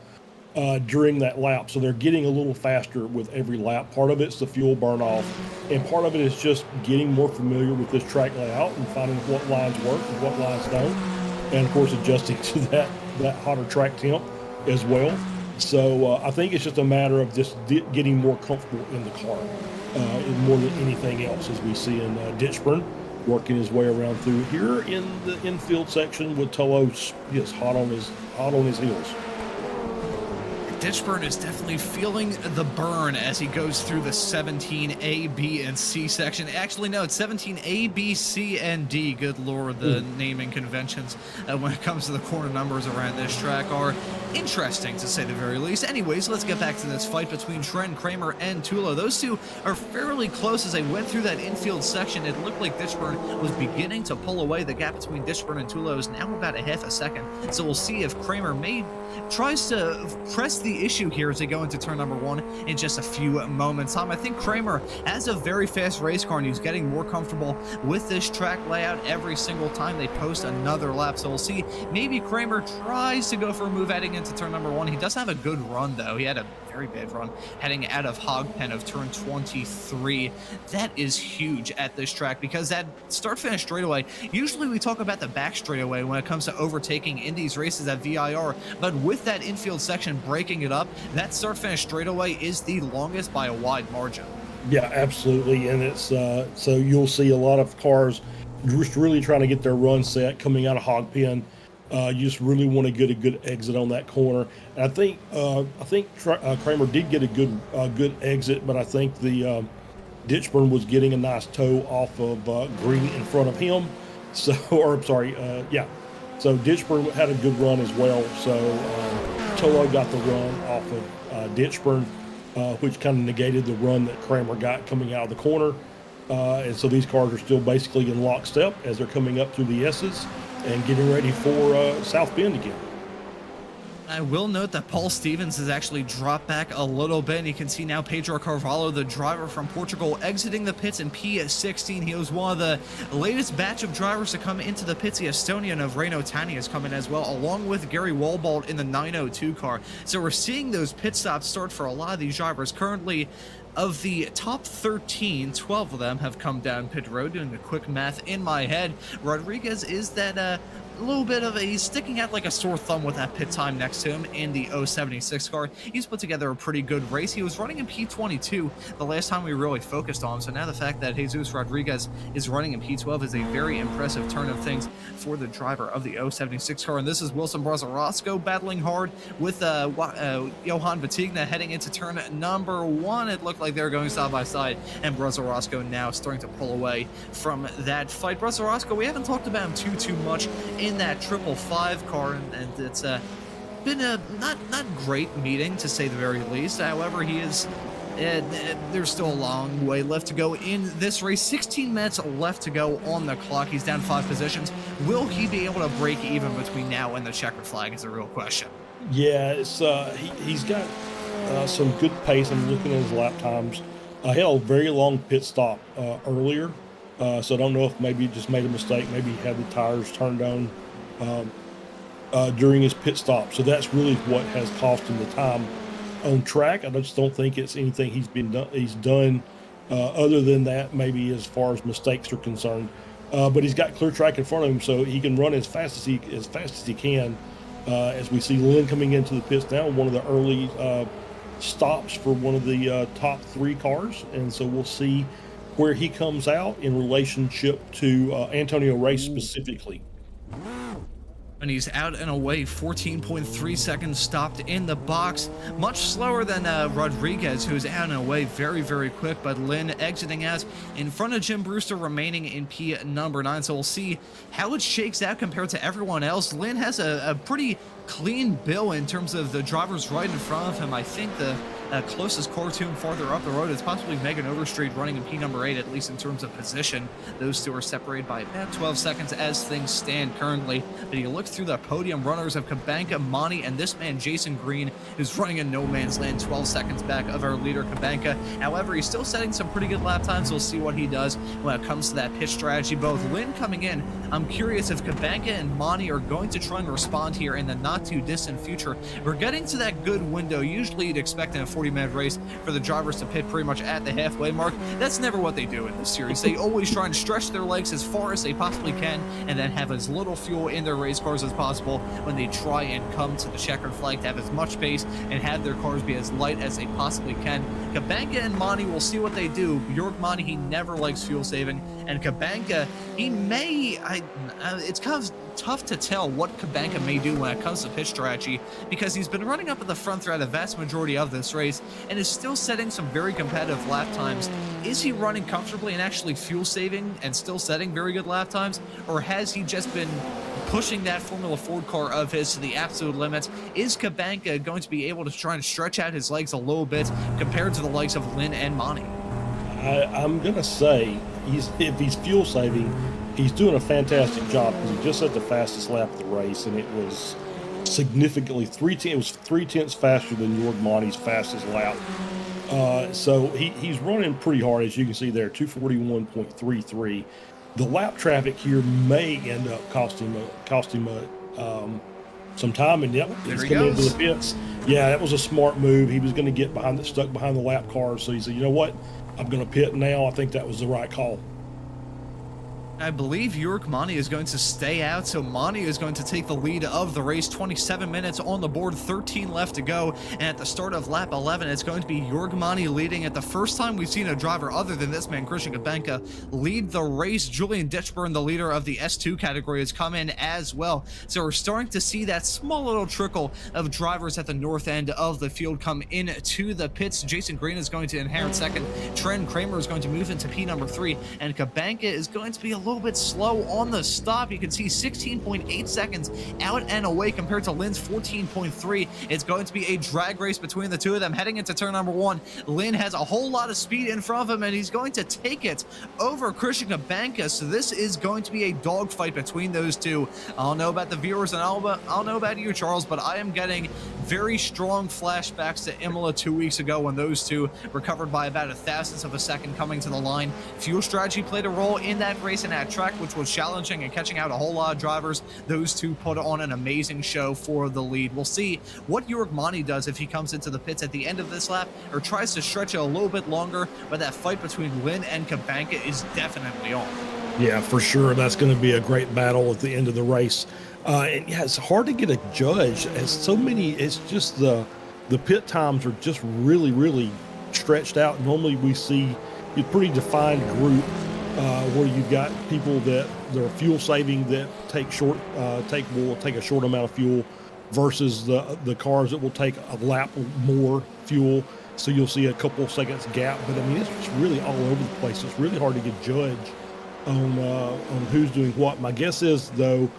during that lap. So they're getting a little faster with every lap. Part of it's the fuel burn off, and part of it is just getting more familiar with this track layout and finding what lines work and what lines don't, and of course adjusting to that hotter track temp as well. So I think it's just a matter of just getting more comfortable in the car more than anything else, as we see in Ditchburn working his way around through here in the infield section with Tullo just hot on his heels. Ditchburn is definitely feeling the burn as he goes through the 17A, B, and C section. Actually, no, it's 17A, B, C, and D. Good Lord, the naming conventions when it comes to the corner numbers around this track are interesting, to say the very least. Anyways, let's get back to this fight between Trent Kramer and Tullo. Those two are fairly close as they went through that infield section. It looked like Ditchburn was beginning to pull away. The gap between Ditchburn and Tullo is now about a half a second. So we'll see if Kramer tries to press the issue here as they go into turn number 1 in just a few moments time. I think Kramer has a very fast race car, and he's getting more comfortable with this track layout every single time they post another lap. So we'll see. Maybe Kramer tries to go for a move heading into turn number 1. He does have a good run, though. He had a very bad run heading out of Hogpen of turn 23. That is huge at this track, because that start-finish straightaway, usually we talk about the back straightaway when it comes to overtaking in these races at VIR, but with that infield section breaking it up, that start-finish straightaway is the longest by a wide margin. Yeah, absolutely. And it's so you'll see a lot of cars just really trying to get their run set coming out of Hogpen. You just really want to get a good exit on that corner. And I think Kramer did get a good exit, but I think the Ditchburn was getting a nice toe off of Green in front of him. So, or I'm sorry, So Ditchburn had a good run as well. So Tullo got the run off of Ditchburn, which kind of negated the run that Kramer got coming out of the corner. And so these cars are still basically in lockstep as they're coming up through the S's and getting ready for South Bend again. I will note that Paul Stevens has actually dropped back a little bit, and you can see now Pedro Carvalho, the driver from Portugal, exiting the pits in P16. He was one of the latest batch of drivers to come into the pits. The Estonian of Reino Tani is coming as well, along with Gary Walbald in the 902 car. So we're seeing those pit stops start for a lot of these drivers. Currently, of the top 13, 12 of them have come down pit road. Doing the quick math in my head, Rodriguez is that a little bit of he's sticking out like a sore thumb with that pit time next to him in the 076 car. He's put together a pretty good race. He was running in P22 the last time we really focused on him, so now the fact that Jesus Rodriguez is running in P12 is a very impressive turn of things for the driver of the 076 car. And this is Wilson Brazarosco battling hard with Johan Batigna heading into turn number 1. It looked like they were going side by side, and Brazarosco now starting to pull away from that fight. Brazarosco, we haven't talked about him too much in that 555 car, and it's been a not great meeting, to say the very least. However, he is There's still a long way left to go in this race. 16 minutes left to go on the clock. He's down 5 positions. Will he be able to break even between now and the checkered flag is a real question. Yeah, it's he's got some good pace. I'm looking at his lap times. He had a very long pit stop earlier, so I don't know if maybe he just made a mistake. Maybe he had the tires turned on during his pit stop. So that's really what has cost him the time on track. I just don't think it's anything he's done other than that, maybe as far as mistakes are concerned. But he's got clear track in front of him, so he can run as fast as he can. As we see Lynn coming into the pits now, one of the early stops for one of the top 3 cars, and so we'll see where he comes out in relationship to Antonio Race specifically. And he's out and away, 14.3 seconds stopped in the box. Much slower than Rodriguez, who's out and away very, very quick. But Lynn exiting out in front of Jim Brewster, remaining in P number 9. So we'll see how it shakes out compared to everyone else. Lynn has a pretty clean bill in terms of the drivers right in front of him. I think the closest car to him farther up the road is possibly Megan Overstreet, running in P number 8, at least in terms of position. Those two are separated by about 12 seconds as things stand currently. But you look through the podium runners of Kabanka, Monty, and this man Jason Green, who's running in no man's land, 12 seconds back of our leader Kabanka. However, he's still setting some pretty good lap times. We'll see what he does when it comes to that pit strategy. Both Lynn coming in, I'm curious if Kabanka and Monty are going to try and respond here in the not too distant future. We're getting to that good window. Usually you'd expect in a 40-minute race for the drivers to pit pretty much at the halfway mark. That's never what they do in this series. They always try and stretch their legs as far as they possibly can and then have as little fuel in their race cars as possible when they try and come to the checkered flag to have as much pace and have their cars be as light as they possibly can. Kabanka and Monty, will see what they do. Bjork Monty, he never likes fuel saving, and Kabanka, he may, it's kind of tough to tell what Kabanka may do when it comes to pit strategy, because he's been running up at the front throughout a vast majority of this race and is still setting some very competitive lap times. Is he running comfortably and actually fuel saving and still setting very good lap times, or has he just been pushing that Formula Ford car of his to the absolute limits? Is Kabanka going to be able to try and stretch out his legs a little bit compared to the likes of Lynn and Monty? I'm going to say if he's fuel saving, he's doing a fantastic job, because he just had the fastest lap of the race, and it was significantly 3/10 faster than Jorg Monty's fastest lap. So he's running pretty hard, as you can see there, 241.33. The lap traffic here may end up cost him some time, and he's coming into the pits. Yeah, that was a smart move. He was going to get stuck behind the lap car, so he said, you know what, I'm going to pit now. I think that was the right call. I believe Jörg Monty is going to stay out, so Monty is going to take the lead of the race. 27 minutes on the board, 13 left to go, and at the start of lap 11, it's going to be Jörg Monty leading. At the first time we've seen a driver other than this man, Christian Kabanka, lead the race. Julian Ditchburn, the leader of the S2 category, has come in as well. So we're starting to see that small little trickle of drivers at the north end of the field come into the pits. Jason Green is going to inherit second. Trent Kramer is going to move into P number 3, and Kabanka is going to be a little bit slow on the stop. You can see 16.8 seconds out and away compared to Lynn's 14.3. It's going to be a drag race between the two of them heading into turn number 1. Lynn has a whole lot of speed in front of him, and he's going to take it over Christian Kabanka. So this is going to be a dogfight between those two. I don't know about the viewers, and I'll know about you, Charles, but I am getting very strong flashbacks to Imola 2 weeks ago when those two recovered by about 1,000th of a second coming to the line. Fuel strategy played a role in that race and that track, which was challenging and catching out a whole lot of drivers. Those two put on an amazing show for the lead. We'll see what Jörg Monty does if he comes into the pits at the end of this lap or tries to stretch it a little bit longer, but that fight between Lynn and Kabanka is definitely on. Yeah, for sure. That's going to be a great battle at the end of the race. And yeah, it's hard to get a judge, as so many, it's just the pit times are just really, really stretched out. Normally we see a pretty defined group where you've got people that are fuel saving that will take a short amount of fuel, versus the cars that will take a lap more fuel. So you'll see a couple of seconds gap. But I mean, it's just really all over the place. It's really hard to get judge on who's doing what. My guess is, though,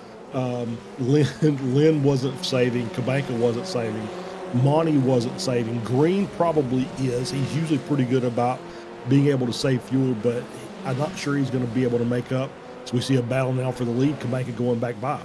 Lynn wasn't saving, Kabanka wasn't saving. Monty wasn't saving. Green probably is. He's usually pretty good about being able to save fuel, but I'm not sure he's going to be able to make up. So we see a battle now for the lead. Kabanka going back by.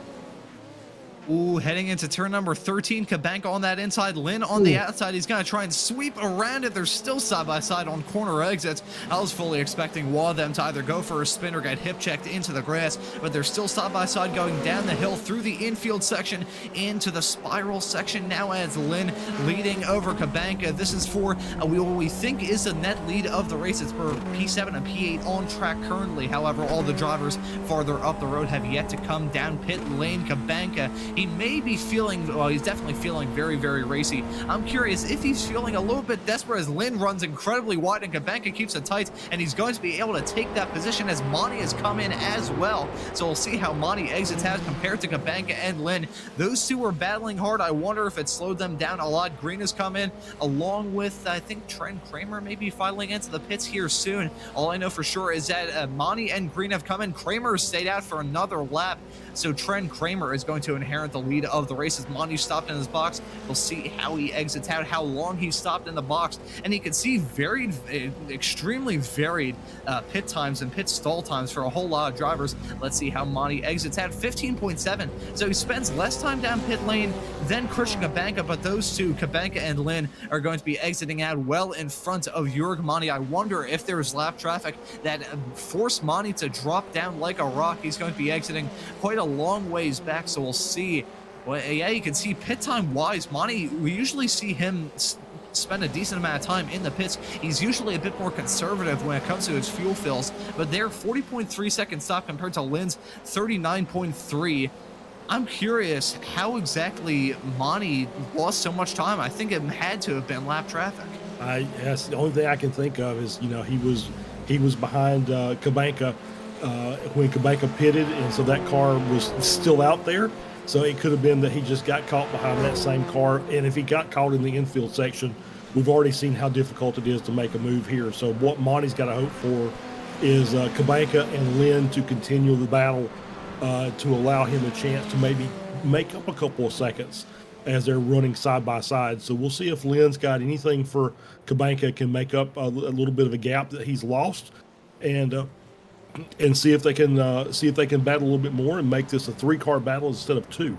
Ooh, heading into turn number 13, Kabanka on that inside, Lynn on the outside. He's going to try and sweep around it. They're still side-by-side on corner exits. I was fully expecting one of them to either go for a spin or get hip-checked into the grass, but they're still side-by-side going down the hill through the infield section into the spiral section. Now as Lynn leading over Kabanka. This is for what we think is the net lead of the race. It's for P7 and P8 on track currently. However, all the drivers farther up the road have yet to come down pit lane. Kabanka, he may be feeling, well, he's definitely feeling very, very racy. I'm curious if he's feeling a little bit desperate as Lynn runs incredibly wide and Kabanka keeps it tight, and he's going to be able to take that position as Monty has come in as well. So we'll see how Monty exits out compared to Kabanka and Lynn. Those two are battling hard. I wonder if it slowed them down a lot. Green has come in along with, I think, Trent Kramer maybe filing into the pits here soon. All I know for sure is that Monty and Green have come in. Kramer stayed out for another lap. So Trent Kramer is going to inherit the lead of the race as Monty stopped in his box. We'll see how he exits out, how long he stopped in the box. And you can see varied, extremely varied pit times and pit stall times for a whole lot of drivers. Let's see how Monty exits out. 15.7. So he spends less time down pit lane than Christian Kabanka, but those two, Kabanka and Lynn, are going to be exiting out well in front of Jurg Monty. I wonder if there's lap traffic that forced Monty to drop down like a rock. He's going to be exiting quite a long ways back, so we'll see. Well, yeah, you can see pit time wise, Monty, we usually see him spend a decent amount of time in the pits. He's usually a bit more conservative when it comes to his fuel fills, but they're 40.3 second stop compared to Lynn's 39.3. I'm curious how exactly Monty lost so much time. I think it had to have been lap traffic. That's the only thing I can think of is, you know, he was behind Kabanka when Kabanka pitted, and so that car was still out there. So it could have been that he just got caught behind that same car. And if he got caught in the infield section, we've already seen how difficult it is to make a move here. So what Monty's got to hope for is Kabanka and Lynn to continue the battle to allow him a chance to maybe make up a couple of seconds as they're running side by side. So we'll see if Lynn's got anything for Kabanka, can make up a little bit of a gap that he's lost, and see if they can battle a little bit more and make this a 3-car battle instead of 2.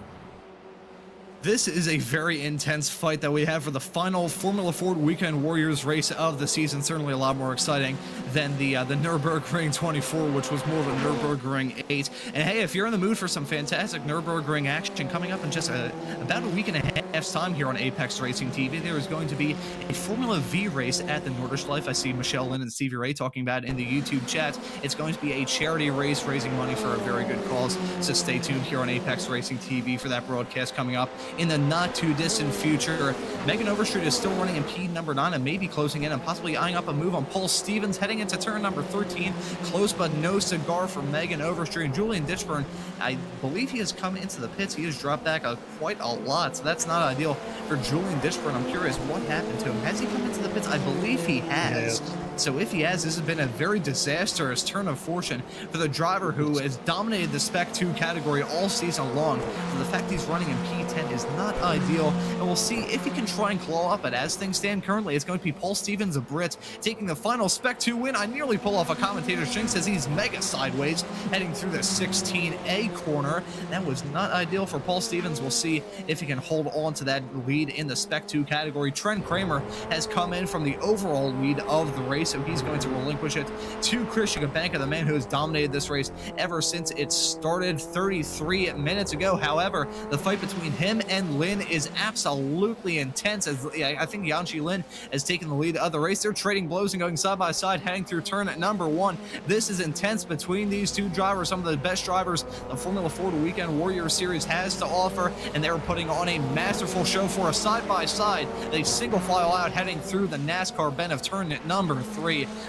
This is a very intense fight that we have for the final Formula Ford Weekend Warriors race of the season. Certainly a lot more exciting than the Nürburgring 24, which was more of a Nürburgring 8. And hey, if you're in the mood for some fantastic Nürburgring action coming up in just about a week and a half's time here on Apex Racing TV, there is going to be a Formula V race at the Nordschleife. I see Michelle Lynn and Stevie Ray talking about it in the YouTube chat. It's going to be a charity race raising money for a very good cause. So stay tuned here on Apex Racing TV for that broadcast coming up in the not too distant future. Megan Overstreet is still running in P number 9 and maybe closing in and possibly eyeing up a move on Paul Stevens heading into turn number 13. Close but no cigar for Megan Overstreet. And Julian Ditchburn, I believe he has come into the pits. He has dropped back quite a lot, so that's not ideal for Julian Ditchburn. I'm curious what happened to him. Has he come into the pits? I believe he has. Yes. So if he has, this has been a very disastrous turn of fortune for the driver who has dominated the Spec 2 category all season long. So the fact he's running in P10 is not ideal, and we'll see if he can try and claw up. But as things stand currently, it's going to be Paul Stevens, a Brit, taking the final Spec 2 win. I nearly pull off a commentator's jinx as he's mega sideways, heading through the 16A corner. That was not ideal for Paul Stevens. We'll see if he can hold on to that lead in the Spec 2 category. Trent Kramer has come in from the overall lead of the race, so he's going to relinquish it to Christian Kabanka, the man who has dominated this race ever since it started 33 minutes ago. However, the fight between him and Lynn is absolutely intense, as I think Yanchi Lynn has taken the lead of the race. They're trading blows and going side by side, heading through turn number 1. This is intense between these two drivers, some of the best drivers the Formula Ford Weekend Warrior Series has to offer, and they're putting on a masterful show for us side by side. They single file out, heading through the NASCAR bend of turn number 3.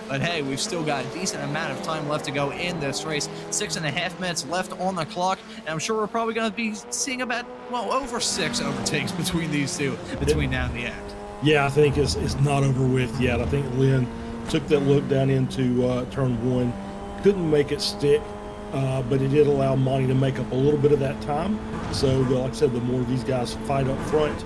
But hey, we've still got a decent amount of time left to go in this race. 6.5 minutes left on the clock, and I'm sure we're probably going to be seeing about, well, over 6 overtakes between these two between now and the end. Yeah, I think it's not over with yet. I think Lynn took that look down into turn 1, couldn't make it stick, but it did allow Monty to make up a little bit of that time. So, like I said, the more these guys fight up front,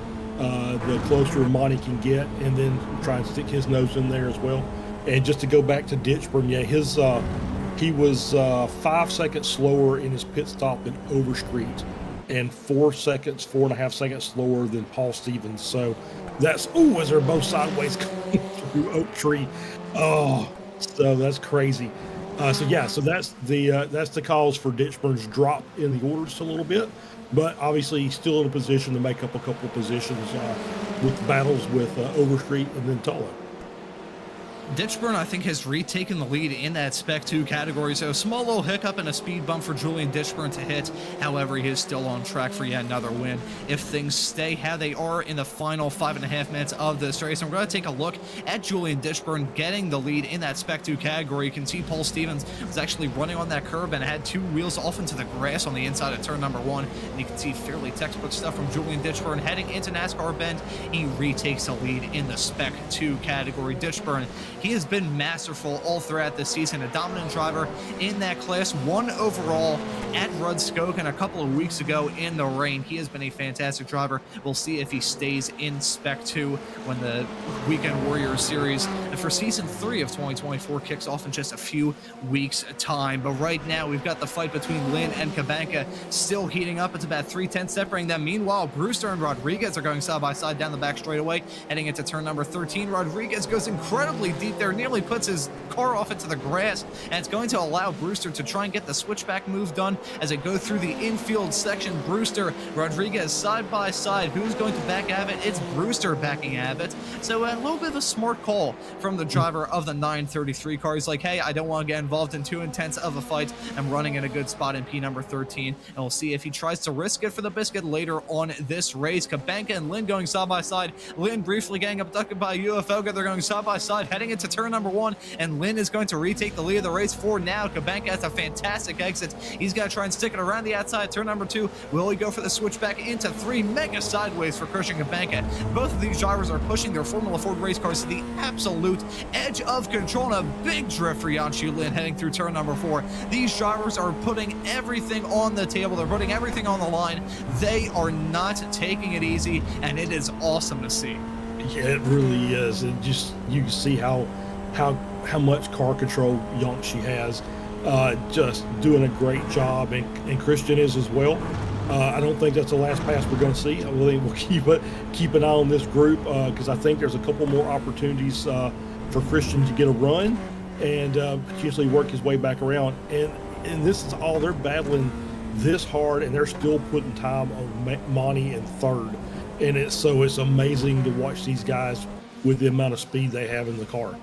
the closer Monty can get, and then try and stick his nose in there as well. And just to go back to Ditchburn, yeah, he was 5 seconds slower in his pit stop than Overstreet, and 4.5 seconds slower than Paul Stevens. So that's, as they're both sideways coming through Oak Tree. Oh, so that's crazy. So that's the cause for Ditchburn's drop in the orders a little bit, but obviously he's still in a position to make up a couple of positions with battles with Overstreet and then Tullow. Ditchburn, I think, has retaken the lead in that Spec 2 category, so a small little hiccup and a speed bump for Julian Ditchburn to hit. However, he is still on track for yet another win if things stay how they are in the final 5.5 minutes of this race. And we're going to take a look at Julian Ditchburn getting the lead in that Spec 2 category. You can see Paul Stevens was actually running on that curb and had 2 wheels off into the grass on the inside of turn number 1. And you can see fairly textbook stuff from Julian Ditchburn heading into NASCAR Bend. He retakes the lead in the Spec 2 category. Ditchburn, he has been masterful all throughout the season, a dominant driver in that class, 1 overall at Rudskoken a couple of weeks ago in the rain. He has been a fantastic driver. We'll see if he stays in Spec 2 when the Weekend Warriors Series for Season 3 of 2024 kicks off in just a few weeks' time. But right now, we've got the fight between Lynn and Kabanka still heating up. It's about 3/10 separating them. Meanwhile, Brewster and Rodriguez are going side by side down the back straightaway, heading into turn number 13. Rodriguez goes incredibly deep there, nearly puts his car off into the grass, and it's going to allow Brewster to try and get the switchback move done as they go through the infield section. Brewster, Rodriguez side by side. Who's going to back Abbott? It's Brewster backing Abbott. So a little bit of a smart call from the driver of the 933 car. He's like, hey, I don't want to get involved in too intense of a fight. I'm running in a good spot in P number 13, and we'll see if he tries to risk it for the biscuit later on this race. Kabanka and Lynn going side by side. Lynn briefly getting abducted by a UFO. They're going side by side, heading into turn number 1, and Lynn is going to retake the lead of the race for now. Kabanka has a fantastic exit. He's going to try and stick it around the outside. Turn number 2. Will he go for the switchback into 3? Mega sideways for Christian Kabanka. Both of these drivers are pushing their Formula Ford race cars to the absolute edge of control. And a big drift for Yanshu Lin heading through turn number 4. These drivers are putting everything on the table. They're putting everything on the line. They are not taking it easy, and it is awesome to see. Yeah, it really is. And just you can see how much car control Yanshu has. Just doing a great job, and Christian is as well. I don't think that's the last pass we're going to see. I really will keep an eye on this group because I think there's a couple more opportunities for Christian to get a run and potentially work his way back around. And this is all, they're battling this hard, and they're still putting time on Monty in third. And it's amazing to watch these guys with the amount of speed they have in the car.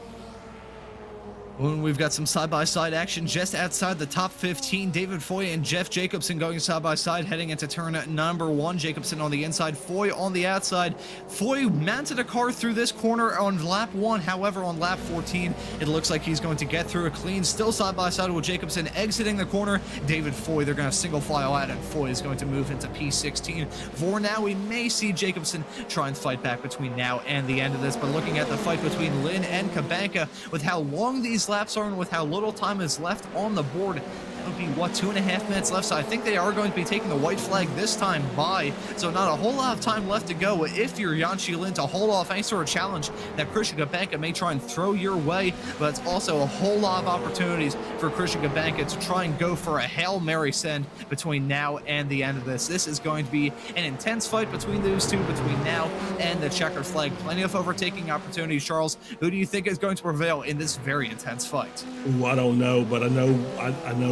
When we've got some side-by-side action just outside the top 15, David Foy and Jeff Jacobson going side-by-side heading into turn number 1. Jacobson on the inside, Foy on the outside. Foy mounted a car through this corner on lap 1. However, on lap 14, it looks like he's going to get through a clean. Still side-by-side with Jacobson exiting the corner. David Foy, they're going to single file out, and Foy is going to move into P16. For now, we may see Jacobson try and fight back between now and the end of this. But looking at the fight between Lynn and Kabanka, with how long these laps are and with how little time is left on the board, that would be 2.5 minutes left. So I think they are going to be taking the white flag this time by, so not a whole lot of time left to go if you're Yanshu Lin to hold off any sort of challenge that Christian Kabanka may try and throw your way. But it's also a whole lot of opportunities for Christian Kabanka to try and go for a Hail Mary send between now and the end of this. This is going to be an intense fight between those two between now and the checkered flag. Plenty of overtaking opportunities. Charles, who do you think is going to prevail in this very intense fight? Ooh, I don't know, but I know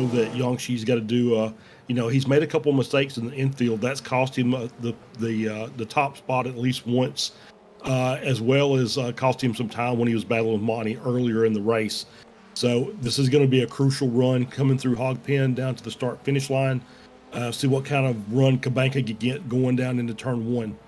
that Yangshi's got to do. He's made a couple of mistakes in the infield. That's cost him the top spot at least once, as well as cost him some time when he was battling with Monty earlier in the race. So this is going to be a crucial run coming through Hog Pen down to the start-finish line. See what kind of run Kabanka could get going down into turn 1.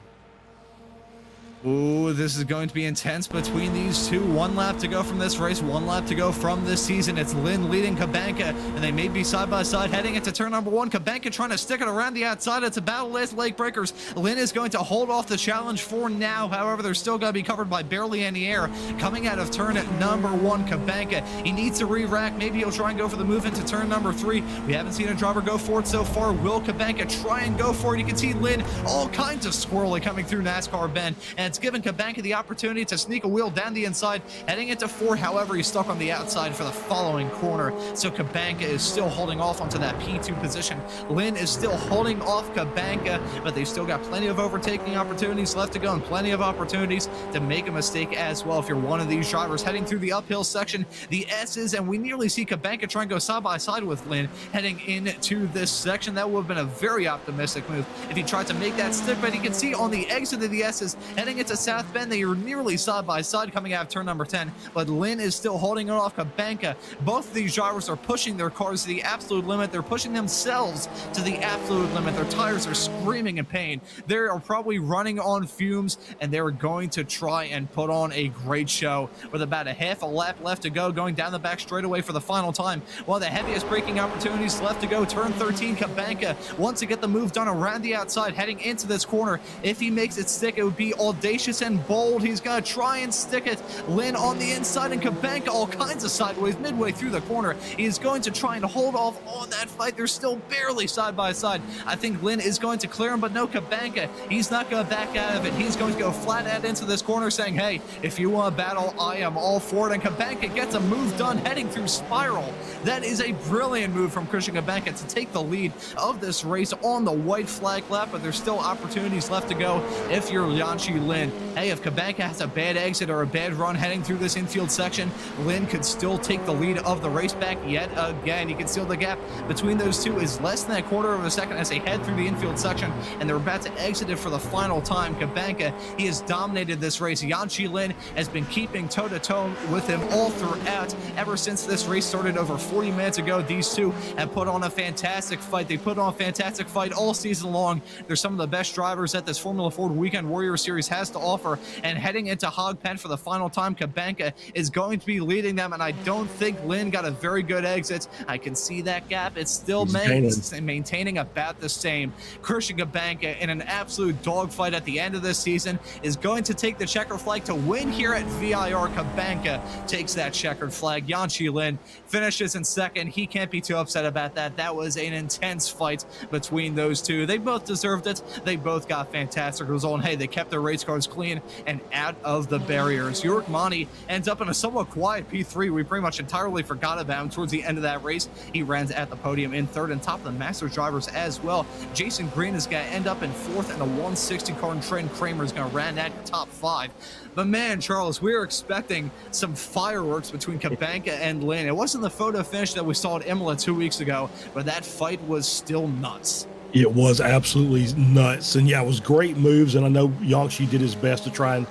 Ooh, this is going to be intense between these two. 1 lap to go from this race, 1 lap to go from this season. It's Lynn leading Kabanka, and they may be side by side heading into turn number 1. Kabanka trying to stick it around the outside. It's a battle as leg breakers. Lynn is going to hold off the challenge for now. However, they're still going to be covered by barely any air. Coming out of turn number 1, Kabanka, he needs to re-rack. Maybe he'll try and go for the move into turn number 3. We haven't seen a driver go for it so far. Will Kabanka try and go for it? You can see Lynn all kinds of squirrely coming through NASCAR Bend, and it's given Kabanka the opportunity to sneak a wheel down the inside, heading into 4. However, he's stuck on the outside for the following corner, so Kabanka is still holding off onto that P2 position. Lynn is still holding off Kabanka, but they've still got plenty of overtaking opportunities left to go and plenty of opportunities to make a mistake as well if you're one of these drivers heading through the uphill section, the S's, and we nearly see Kabanka try and go side by side with Lynn heading into this section. That would have been a very optimistic move if he tried to make that stick, but you can see on the exit of the S's heading into South Bend, they are nearly side by side coming out of turn number 10, but Lynn is still holding it off Kabanka. Both of these drivers are pushing their cars to the absolute limit. They're pushing themselves to the absolute limit. Their tires are screaming in pain. They are probably running on fumes, and they're going to try and put on a great show with about a half a lap left to go, going down the back straightaway for the final time. One of the heaviest braking opportunities left to go, turn 13, Kabanka wants to get the move done around the outside, heading into this corner. If he makes it stick, it would be audacious and bold. He's going to try and stick it. Lynn on the inside, and Kabanka all kinds of sideways midway through the corner. He is going to try and hold off on that fight. They're still barely side by side. I think Lynn is going to clear him, but no, Kabanka, he's not going to back out of it. He's going to go flat out into this corner saying, hey, if you want to battle, I am all for it. And Kabanka gets a move done heading through Spiral. That is a brilliant move from Christian Kabanka to take the lead of this race on the white flag lap, but there's still opportunities left to go if you're Yanchi Lynn. Hey, if Kabanka has a bad exit or a bad run heading through this infield section, Lynn could still take the lead of the race back yet again. You can see the gap between those two is less than a quarter of a second as they head through the infield section, and they're about to exit it for the final time. Kabanka, he has dominated this race. Yanchi Lynn has been keeping toe-to-toe with him all throughout. Ever since this race started over 40 minutes ago, these two have put on a fantastic fight. They put on a fantastic fight all season long. They're some of the best drivers that this Formula Ford Weekend Warrior Series has to offer, and heading into Hog Pen for the final time, Kabanka is going to be leading them, and I don't think Lynn got a very good exit. I can see that gap. It's still maintaining about the same. Christian Kabanka, in an absolute dogfight at the end of this season, is going to take the checker flag to win here at VIR. Kabanka takes that checkered flag. Yanchi Lynn finishes in second. He can't be too upset about that. That was an intense fight between those two. They both deserved it. They both got fantastic results. And hey, they kept their race cars clean and out of the barriers. York Monty ends up in a somewhat quiet P3. We pretty much entirely forgot about him towards the end of that race. He ran at the podium in third and top of the Masters drivers as well. Jason Green is going to end up in fourth, and a 160 car, and Trent Kramer is going to run at top 5. But man, Charles, we were expecting some fireworks between Kabanka and Lynn. It wasn't the photo finish that we saw at Imola 2 weeks ago, but that fight was still nuts. It was absolutely nuts. And yeah, it was great moves. And I know Yangshi did his best to try and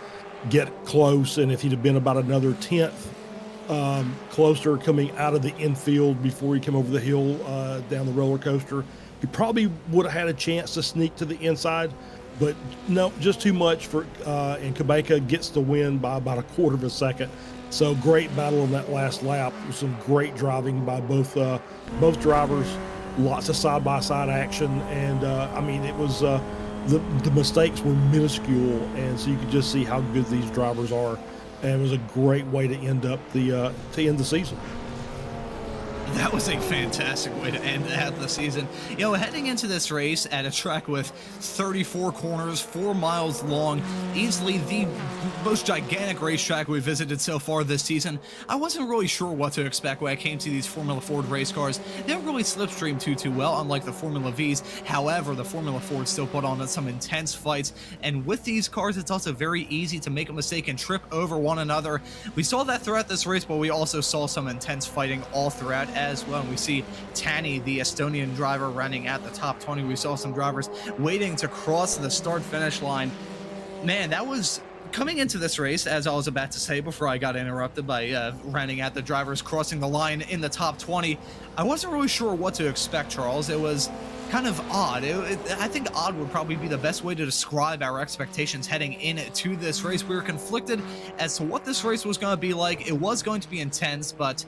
get close. And if he'd have been about another 10th closer coming out of the infield before he came over the hill down the roller coaster, he probably would have had a chance to sneak to the inside. But no, just too much for, and Kabanka gets the win by about a quarter of a second. So great battle on that last lap. Some great driving by both drivers. Lots of side-by-side action, and I mean, it was the mistakes were minuscule, and so you could just see how good these drivers are. And it was a great way to end up the season. That was a fantastic way to end out the season. You know, heading into this race at a track with 34 corners, 4 miles long, easily the most gigantic racetrack we've visited so far this season, I wasn't really sure what to expect when I came to these Formula Ford race cars. They don't really slipstream too well, unlike the Formula Vs. However, the Formula Ford still put on some intense fights, and with these cars, it's also very easy to make a mistake and trip over one another. We saw that throughout this race, but we also saw some intense fighting all throughout as well. And we see Tani, the Estonian driver, running at the top 20. We saw some drivers waiting to cross the start-finish line. Man, that was coming into this race, as I was about to say before I got interrupted by running at the drivers crossing the line in the top 20. I wasn't really sure what to expect, Charles. It was kind of odd. I think odd would probably be the best way to describe our expectations heading into this race. We were conflicted as to what this race was going to be like. It was going to be intense, but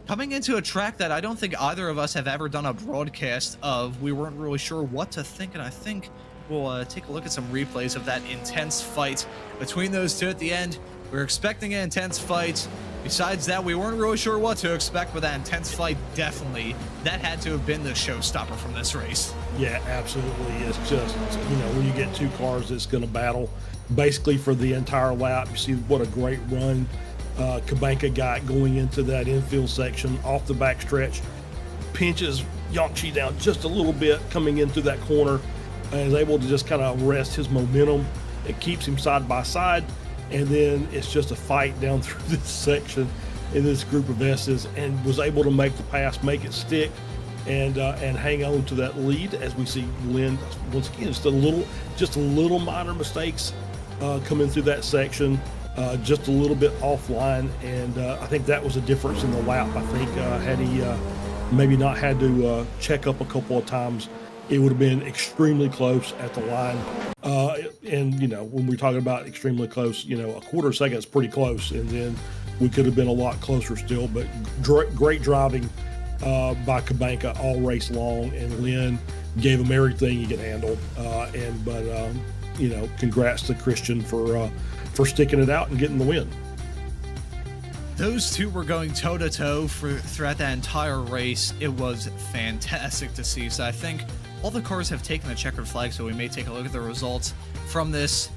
coming into a track that I don't think either of us have ever done a broadcast of, we weren't really sure what to think, and I think we'll take a look at some replays of that intense fight between those two at the end. We were expecting an intense fight. Besides that, we weren't really sure what to expect, but that intense fight, definitely, that had to have been the showstopper from this race. Yeah, absolutely. It's just, when you get two cars that's going to battle basically for the entire lap, you see what a great run Kubanka got going into that infield section off the backstretch, pinches Yangshi down just a little bit coming into that corner, and is able to just kind of arrest his momentum. It keeps him side by side, and then it's just a fight down through this section in this group of S's, and was able to make the pass, make it stick, and hang on to that lead. As we see Lynn once again, just a little minor mistakes coming through that section, just a little bit offline, and I think that was a difference in the lap. I think had he maybe not had to check up a couple of times, it would have been extremely close at the line. And when we're talking about extremely close, a quarter second is pretty close, and then we could have been a lot closer still. But great driving by Kubanka all race long, and Lynn gave him everything he could handle. Congrats to Christian for sticking it out and getting the win. Those two were going toe-to-toe throughout that entire race. It was fantastic to see. So I think all the cars have taken the checkered flag, so we may take a look at the results from this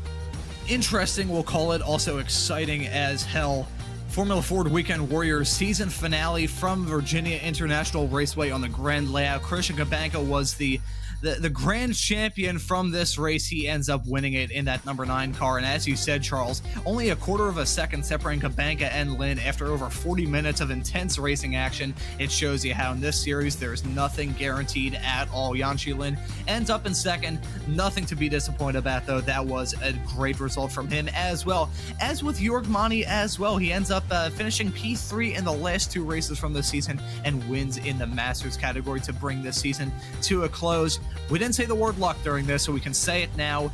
interesting, we'll call it, also exciting as hell, Formula Ford Weekend Warriors season finale from Virginia International Raceway on the Grand Layout. Christian Kubanka was the grand champion from this race. He ends up winning it in that number 9 car, and as you said, Charles, only a quarter of a second separating Kubanka and Lynn after over 40 minutes of intense racing action. It shows you how in this series there's nothing guaranteed at all. Yangshi Lin ends up in second, nothing to be disappointed about though. That was a great result from him as well. As with Jorg Mani as well, he ends up finishing P3 in the last 2 races from this season and wins in the Masters category to bring this season to a close. We didn't say the word luck during this, so we can say it now.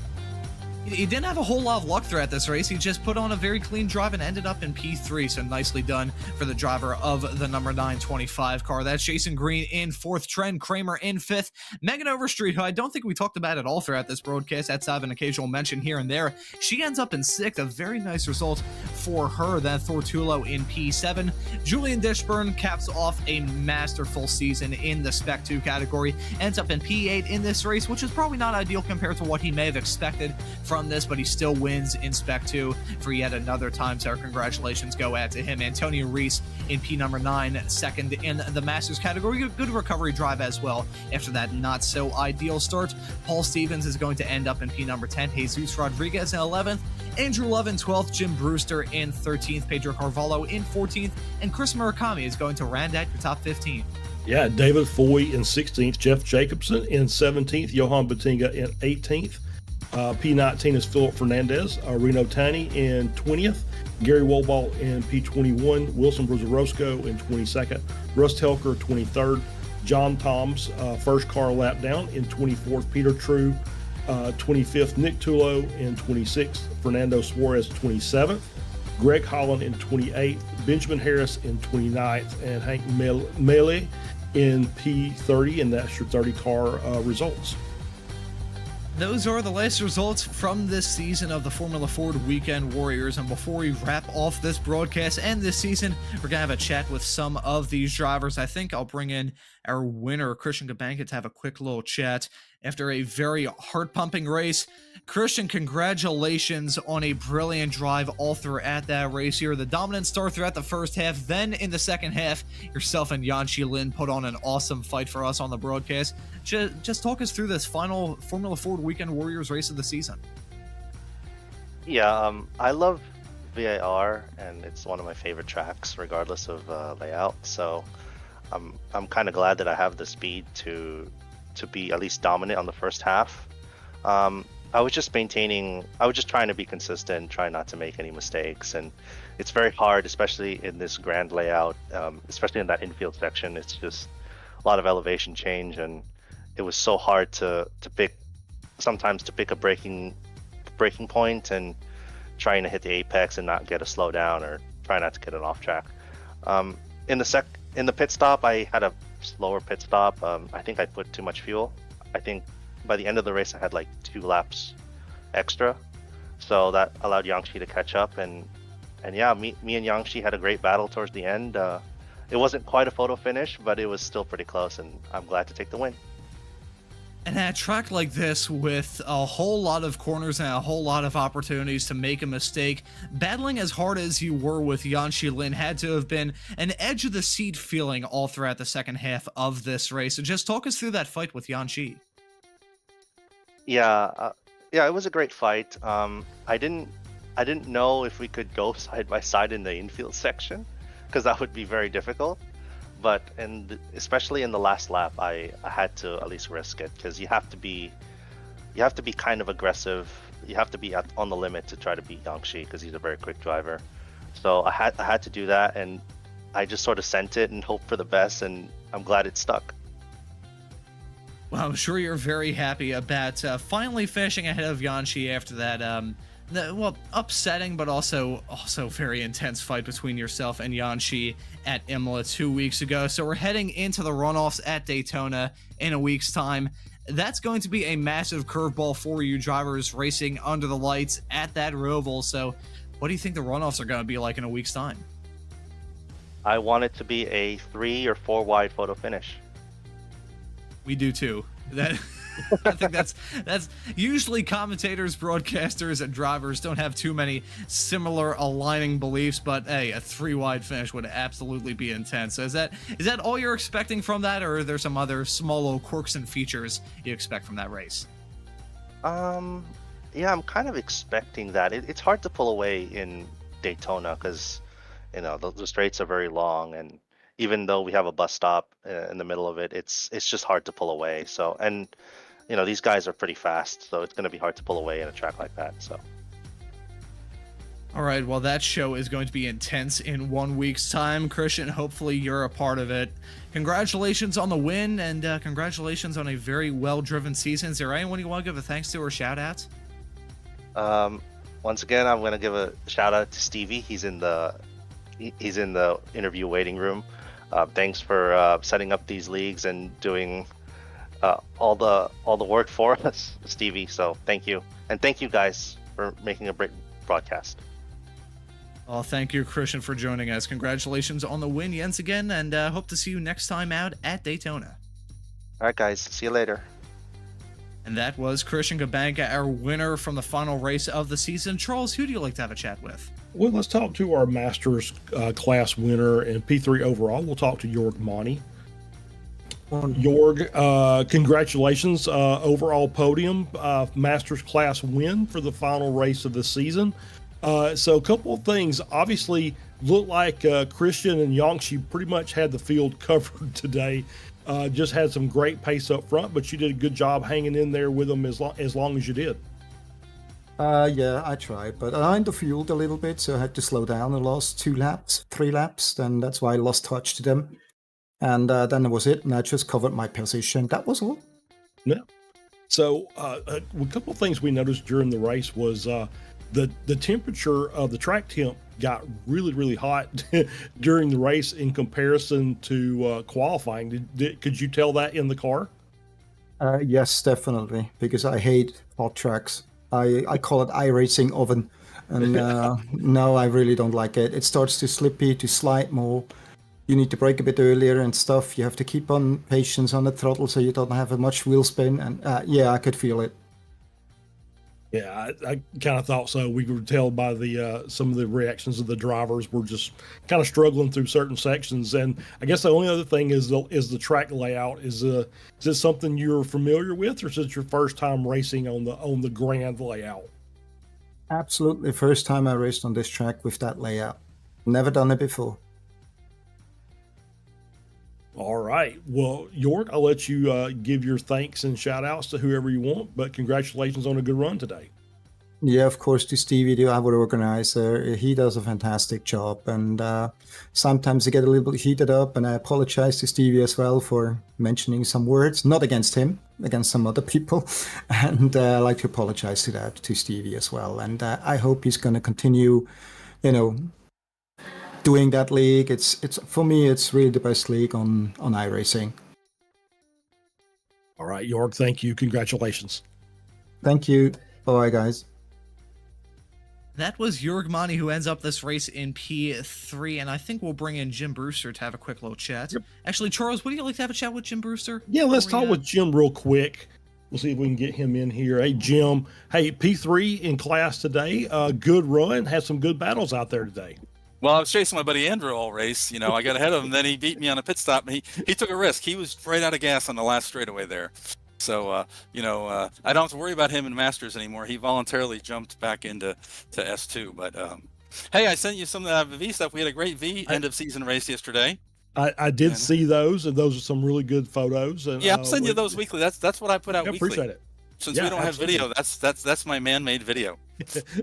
He didn't have a whole lot of luck throughout this race. He just put on a very clean drive and ended up in P3, so nicely done for the driver of the number 925 car. That's Jason Green in 4th, Trent Kramer in 5th. Megan Overstreet, who I don't think we talked about at all throughout this broadcast, outside of an occasional mention here and there, she ends up in 6th, a very nice result for her. Then Thortulo in P7. Julian Dishburn caps off a masterful season in the Spec 2 category, ends up in P8 in this race, which is probably not ideal compared to what he may have expected from this, but he still wins in Spec 2 for yet another time, so our congratulations go out to him. Antonio Reese in P number 9, 2nd in the Masters category. Good recovery drive as well after that not so ideal start. Paul Stevens is going to end up in P number 10, Jesus Rodriguez in 11th, Andrew Love in 12th, Jim Brewster in 13th, Pedro Carvalho in 14th, and Chris Murakami is going to round out your top 15. Yeah, David Foy in 16th, Jeff Jacobson in 17th, Johan Batinga in 18th. P19 is Philip Fernandez, Reno Tani in 20th, Gary Wolball in P21, Wilson Bruzarosco in 22nd, Russ Helker 23rd, John Toms, first car lap down in 24th, Peter True 25th, Nick Tulo in 26th, Fernando Suarez 27th, Greg Holland in 28th, Benjamin Harris in 29th, and Hank Mele in P30, and that's your 30 car results. Those are the last results from this season of the Formula Ford Weekend Warriors, and before we wrap off this broadcast and this season, we're going to have a chat with some of these drivers. I think I'll bring in our winner, Christian Kubanka, to have a quick little chat after a very heart-pumping race. Christian, congratulations on a brilliant drive all throughout that race here. The dominant start throughout the first half, then in the second half, yourself and Yangshi Lin put on an awesome fight for us on the broadcast. Just talk us through this final Formula Ford Weekend Warriors race of the season. Yeah, I love VIR, and it's one of my favorite tracks, regardless of layout. So I'm kind of glad that I have the speed to be at least dominant on the first half. I was just trying to be consistent, try not to make any mistakes, and it's very hard, especially in this grand layout, especially in that infield section. It's just a lot of elevation change, and it was so hard to pick, sometimes to pick a breaking point and trying to hit the apex and not get a slowdown or try not to get it off track. In the pit stop, I had a slower pit stop. I think I put too much fuel. I think by the end of the race I had like 2 laps extra, so that allowed Yangshi to catch up. And yeah, me and Yangshi had a great battle towards the end. It wasn't quite a photo finish, but it was still pretty close, and I'm glad to take the win. And at a track like this, with a whole lot of corners and a whole lot of opportunities to make a mistake, battling as hard as you were with Yanxi Lin had to have been an edge of the seat feeling all throughout the second half of this race. So just talk us through that fight with Yanxi. Yeah, it was a great fight. I didn't know if we could go side by side in the infield section, because that would be very difficult. But especially in the last lap, I had to at least risk it, because you have to be kind of aggressive. You have to be on the limit to try to beat Yangshi, because he's a very quick driver. So I had to do that, and I just sort of sent it and hoped for the best, and I'm glad it stuck. Well, I'm sure you're very happy about finally finishing ahead of Yanxi after that, upsetting but also very intense fight between yourself and Yanxi at Imola 2 weeks ago. So we're heading into the runoffs at Daytona in a week's time. That's going to be a massive curveball for you drivers racing under the lights at that roval. So what do you think the runoffs are going to be like in a week's time? I want it to be a 3 or 4 wide photo finish. We do too. That I think that's usually commentators, broadcasters, and drivers don't have too many similar aligning beliefs, but hey, a 3 wide finish would absolutely be intense. So is that all you're expecting from that, or are there some other small little quirks and features you expect from that race? Yeah, I'm kind of expecting that. It's hard to pull away in Daytona, because the straights are very long, and even though we have a bus stop in the middle of it, it's just hard to pull away. So, and these guys are pretty fast, so it's going to be hard to pull away in a track like that. So, all right, well, that show is going to be intense in 1 week's time. Christian, hopefully you're a part of it. Congratulations on the win, and congratulations on a very well-driven season. Is there anyone you want to give a thanks to or shout out? Once again, I'm going to give a shout out to Stevie. He's in the interview waiting room. Thanks for setting up these leagues and doing all the work for us, Stevie. So thank you, and thank you guys for making a great broadcast. Well, thank you, Christian, for joining us. Congratulations on the win once again, and hope to see you next time out at Daytona. All right, guys. See you later. And that was Christian Gabanka, our winner from the final race of the season. Charles, who do you like to have a chat with? Well, let's talk to our Masters class winner and P3 overall. We'll talk to Jorg Monty. Jorg, congratulations, overall podium, Masters class win for the final race of the season. So a couple of things. Obviously, looked like Christian and Yangshi pretty much had the field covered today. Just had some great pace up front, but you did a good job hanging in there with them as long as you did. Yeah, I tried, but I underfueled a little bit, so I had to slow down the last 3 laps, and that's why I lost touch to them. And then that was it, and I just covered my position. That was all. Yeah. So a couple of things we noticed during the race was the temperature of the track temp got really, really hot during the race in comparison to qualifying. Could you tell that in the car? Yes, definitely, because I hate hot tracks. I call it iRacing oven, and no, I really don't like it. It starts to slippy, to slide more. You need to brake a bit earlier and stuff. You have to keep on patience on the throttle so you don't have much wheel spin. And yeah, I could feel it. Yeah, I kind of thought so. We could tell by the some of the reactions of the drivers were just kind of struggling through certain sections. And I guess the only other thing is the track layout. Is it something you're familiar with, or is it your first time racing on the grand layout? Absolutely, first time I raced on this track with that layout. Never done it before. All right. Well, Jorg, I'll let you give your thanks and shout outs to whoever you want, but congratulations on a good run today. Yeah, of course, to Stevie, the other organizer. He does a fantastic job. And sometimes I get a little bit heated up, and I apologize to Stevie as well for mentioning some words, not against him, against some other people. And I like to apologize to Stevie as well. And I hope he's going to continue, doing that league. It's for me, it's really the best league on iRacing. All right, Jorg, thank you. Congratulations. Thank you. Bye, guys. That was Jorg Mani, who ends up this race in P3, and I think we'll bring in Jim Brewster to have a quick little chat. Yep. Actually, Charles, would you like to have a chat with Jim Brewster? Yeah, let's talk with Jim real quick. We'll see if we can get him in here. Hey, Jim. Hey, P3 in class today. Good run. Had some good battles out there today. Well, I was chasing my buddy Andrew all race. I got ahead of him, then he beat me on a pit stop. And he took a risk. He was right out of gas on the last straightaway there. So, I don't have to worry about him in Masters anymore. He voluntarily jumped back into S2. But, hey, I sent you some of the V stuff. We had a great V end-of-season race yesterday. I did see those, and those are some really good photos. And yeah, I'll send you those weekly. That's what I put out weekly. Appreciate it. Since we don't have video, that's my man-made video.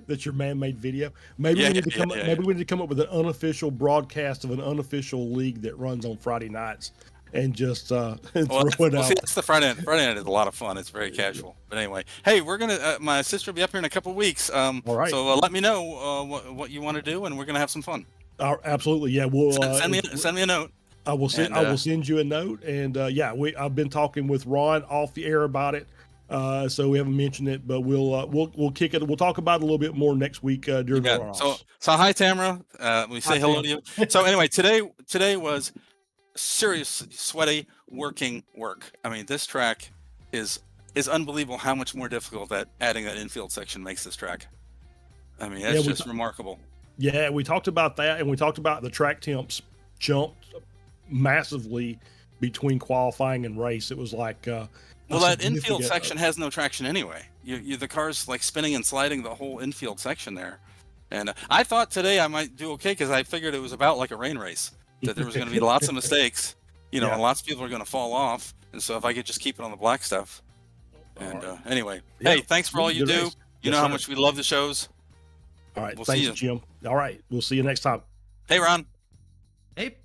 That's your man-made video. Maybe we need to come up with an unofficial broadcast of an unofficial league that runs on Friday nights. And just throw it out. See, that's the Friday night. Friday night is a lot of fun. It's very casual. But anyway, hey, we're gonna. My sister will be up here in a couple of weeks. All right. So let me know what you want to do, and we're gonna have some fun. Absolutely, yeah. We'll send me a note. I will send you a note, and I've been talking with Ron off the air about it. So we haven't mentioned it, but we'll kick it. We'll talk about it a little bit more next week during the runoffs. So hi Tamara. We say hello to you. So anyway, today was serious, sweaty, working work. I mean, this track is unbelievable how much more difficult that adding that infield section makes this track. I mean, it's just remarkable. Yeah, we talked about that, and we talked about the track temps jumped massively between qualifying and race. It was like well, that infield section has no traction anyway. The car's like spinning and sliding the whole infield section there. And I thought today I might do okay because I figured it was about like a rain race. That there was going to be lots of mistakes, and lots of people are going to fall off. And so if I could just keep it on the black stuff. And anyway, hey, thanks for all you do. Race. You know how much we love the shows. All right. Thanks, Jim. All right. We'll see you next time. Hey, Ron. Hey.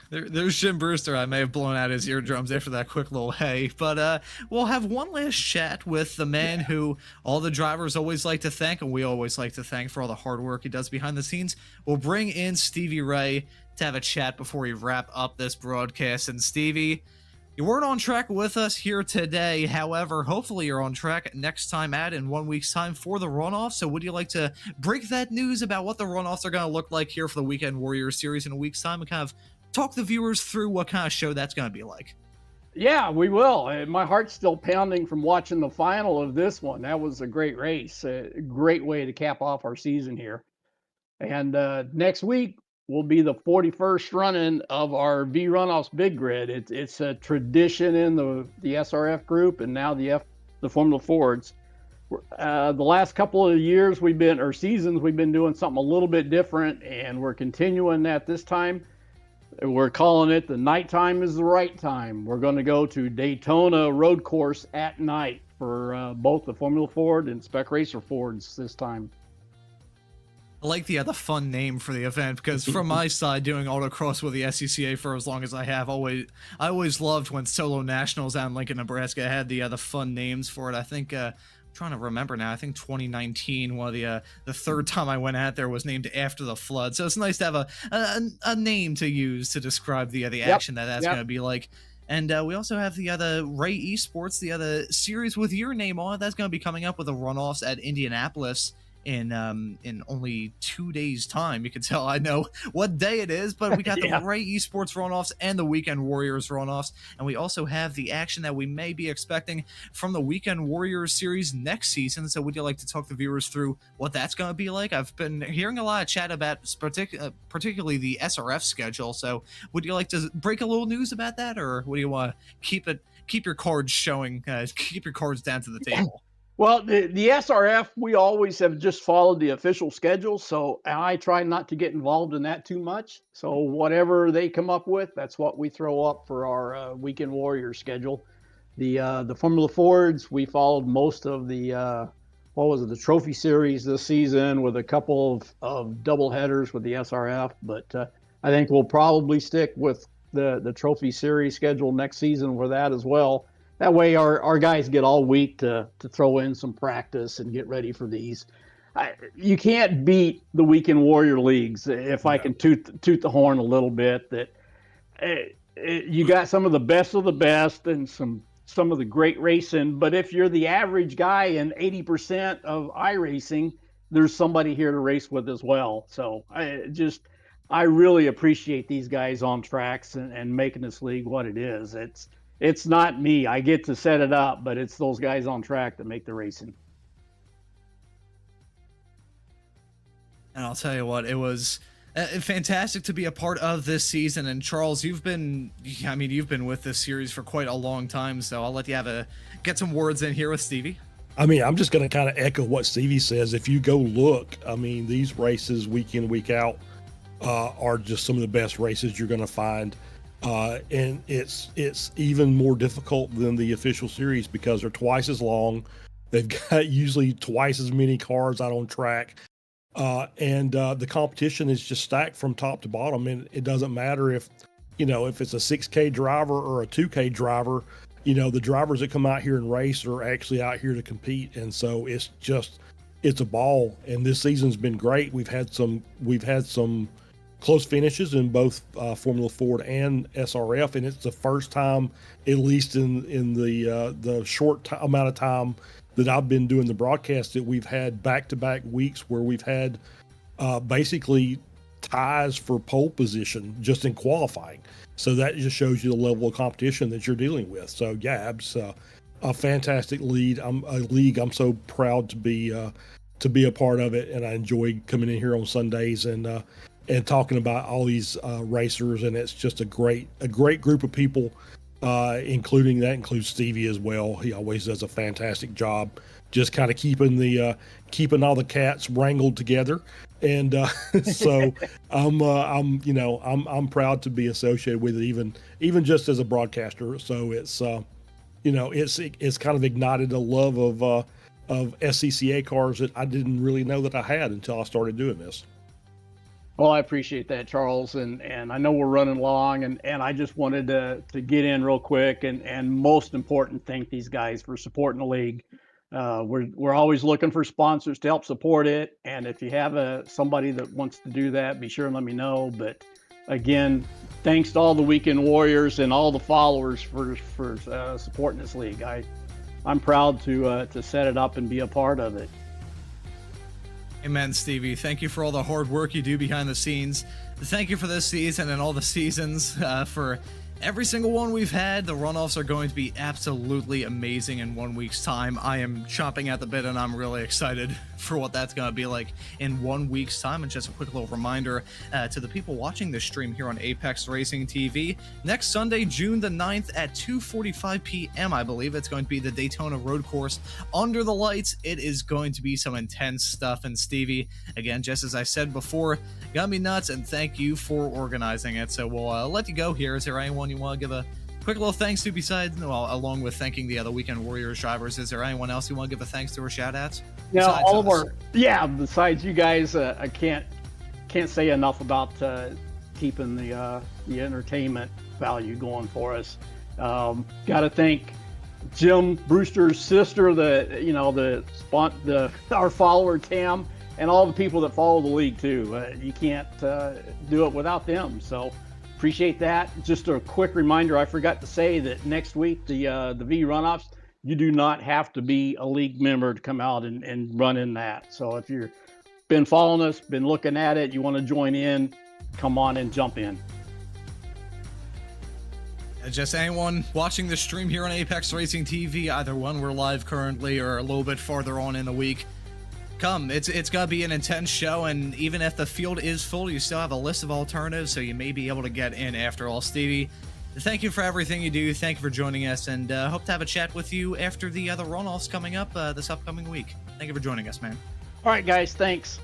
There's Jim Brewster. I may have blown out his eardrums after that quick little hey, but we'll have one last chat with the man who all the drivers always like to thank, and we always like to thank for all the hard work he does behind the scenes. We'll bring in Stevie Ray to have a chat before we wrap up this broadcast. And Stevie, you weren't on track with us here today. However, hopefully you're on track next time in 1 week's time for the runoff. So would you like to break that news about what the runoffs are going to look like here for the Weekend Warriors series in a week's time and kind of talk the viewers through what kind of show that's going to be like? Yeah, we will. My heart's still pounding from watching the final of this one. That was a great race, a great way to cap off our season here. And next week will be the 41st running of our V Runoffs Big Grid. It's a tradition in the SRF group and now the Formula Fords. The last couple of years seasons we've been doing something a little bit different, and we're continuing that this time. We're calling it the nighttime is the right time. We're going to go to Daytona Road Course at night for both the Formula Ford and Spec Racer Fords this time. I like the fun name for the event, because from my side, doing autocross with the SCCA for as long as I have, I always loved when Solo Nationals out in Lincoln, Nebraska had the fun names for it. I think I'm trying to remember now. I think 2019, one of the third time I went out there was named after the flood. So it's nice to have a name to use to describe the action that's going to be like. And we also have the Ray Esports, the series with your name on it. That's going to be coming up with the runoffs at Indianapolis in only 2 days' time. You can tell I know what day it is, but we got the Ray Esports runoffs and the Weekend Warriors runoffs, and we also have the action that we may be expecting from the Weekend Warriors series next season. So would you like to talk the viewers through what that's going to be like? I've been hearing a lot of chat about particularly the SRF schedule, so would you like to break a little news about that, or would you want to keep your cards showing, keep your cards down to the table? Well, the SRF, we always have just followed the official schedule, so I try not to get involved in that too much. So whatever they come up with, that's what we throw up for our Weekend Warriors schedule. The Formula Fords, we followed most of the what was it, the trophy series this season with a couple of double headers with the SRF. But I think we'll probably stick with the trophy series schedule next season with that as well. That way our guys get all week to throw in some practice and get ready for these. You can't beat the weekend warrior leagues, if I can toot the horn a little bit, that you got some of the best and some of the great racing. But if you're the average guy in 80% of iRacing, there's somebody here to race with as well. So I really appreciate these guys on tracks and making this league what it is. It's not me. I get to set it up, but it's those guys on track that make the racing. And I'll tell you what, it was fantastic to be a part of this season. And Charles, you've been with this series for quite a long time, so I'll let you get some words in here with Stevie. I mean, I'm just going to kind of echo what Stevie says. If you go look, I mean, these races week in, week out are just some of the best races you're going to find. And it's even more difficult than the official series because they're twice as long. They've got usually twice as many cars out on track. And the competition is just stacked from top to bottom. And it doesn't matter if it's a 6K driver or a 2K driver, the drivers that come out here and race are actually out here to compete. And so it's a ball. And this season's been great. We've had some close finishes in both Formula Ford and SRF. And it's the first time, at least in the short amount of time that I've been doing the broadcast, that we've had back-to-back weeks where we've had basically ties for pole position just in qualifying. So that just shows you the level of competition that you're dealing with. So yeah, it's a fantastic league. I'm so proud to be a part of it, and I enjoy coming in here on Sundays and talking about all these racers. And it's just a great group of people. Includes Stevie as well. He always does a fantastic job, just kind of keeping all the cats wrangled together. And so I'm proud to be associated with it, even just as a broadcaster. So it's it's kind of ignited a love of SCCA cars that I didn't really know that I had until I started doing this. Well, I appreciate that, Charles, and I know we're running long, and I just wanted to get in real quick and most important, thank these guys for supporting the league. We're always looking for sponsors to help support it, and if you have somebody that wants to do that, be sure and let me know. But again, thanks to all the Weekend Warriors and all the followers for supporting this league. I'm proud to set it up and be a part of it. Amen, Stevie. Thank you for all the hard work you do behind the scenes. Thank you for this season and all the seasons. For every single one we've had, the runoffs are going to be absolutely amazing in 1 week's time. I am chomping at the bit, and I'm really excited for what that's going to be like in 1 week's time. And just a quick little reminder to the people watching this stream here on Apex Racing TV, next Sunday, June the 9th at 2:45 p.m., I believe, it's going to be the Daytona Road Course under the lights. It is going to be some intense stuff. And Stevie, again, just as I said before, got me nuts, and thank you for organizing it. So we'll let you go here. Is there anyone you want to give a quick little thanks to besides, well, along with thanking the other Weekend Warriors drivers? Is there anyone else you want to give a thanks to or shout outs? Yeah, all of our, besides you guys, I can't say enough about keeping the entertainment value going for us. Got to thank Jim Brewster's sister, our follower Tam, and all the people that follow the league too. You can't do it without them. So appreciate that. Just a quick reminder, I forgot to say that next week the V runoffs, you do not have to be a league member to come out and run in that. So if you've been following us, been looking at it, you want to join in, come on and jump in. Just anyone watching the stream here on Apex Racing TV, either one we're live currently or a little bit farther on in the week, come. It's gonna be an intense show, and even if the field is full, you still have a list of alternatives, so you may be able to get in after all. Stevie, thank you for everything you do. Thank you for joining us, and hope to have a chat with you after the other runoffs coming up this upcoming week. Thank you for joining us, man. All right, guys, thanks.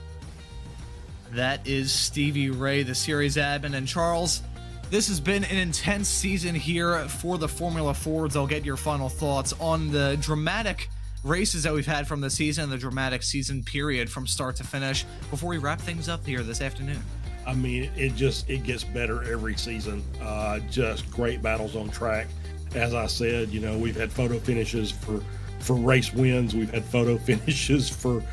That is Stevie Ray, the series admin, and Charles, this has been an intense season here for the Formula Fords. I'll get your final thoughts on the dramatic races that we've had from the season, the dramatic season period from start to finish, before we wrap things up here this afternoon. I mean, it gets better every season. Just great battles on track. As I said, you know, we've had photo finishes for race wins. We've had photo finishes for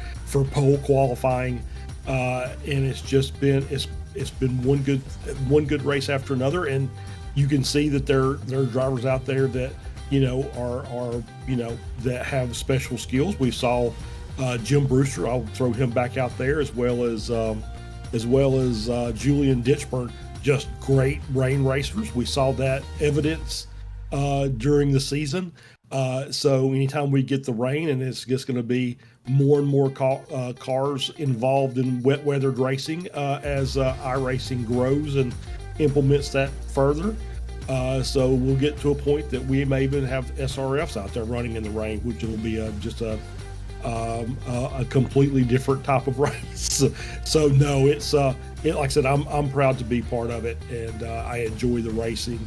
pole qualifying, and it's just been it's been one good race after another. And you can see that there are drivers out there that, you know, are you know, that have special skills. We saw Jim Brewster. I'll throw him back out there, as well as Julian Ditchburn. Just great rain racers. We saw that evidence during the season. So anytime we get the rain, and it's just going to be more and more cars involved in wet weathered racing as iRacing grows and implements that further. So we'll get to a point that we may even have SRFs out there running in the rain, which will be just a completely different type of race. So no, it's like I said, I'm proud to be part of it, and I enjoy the racing,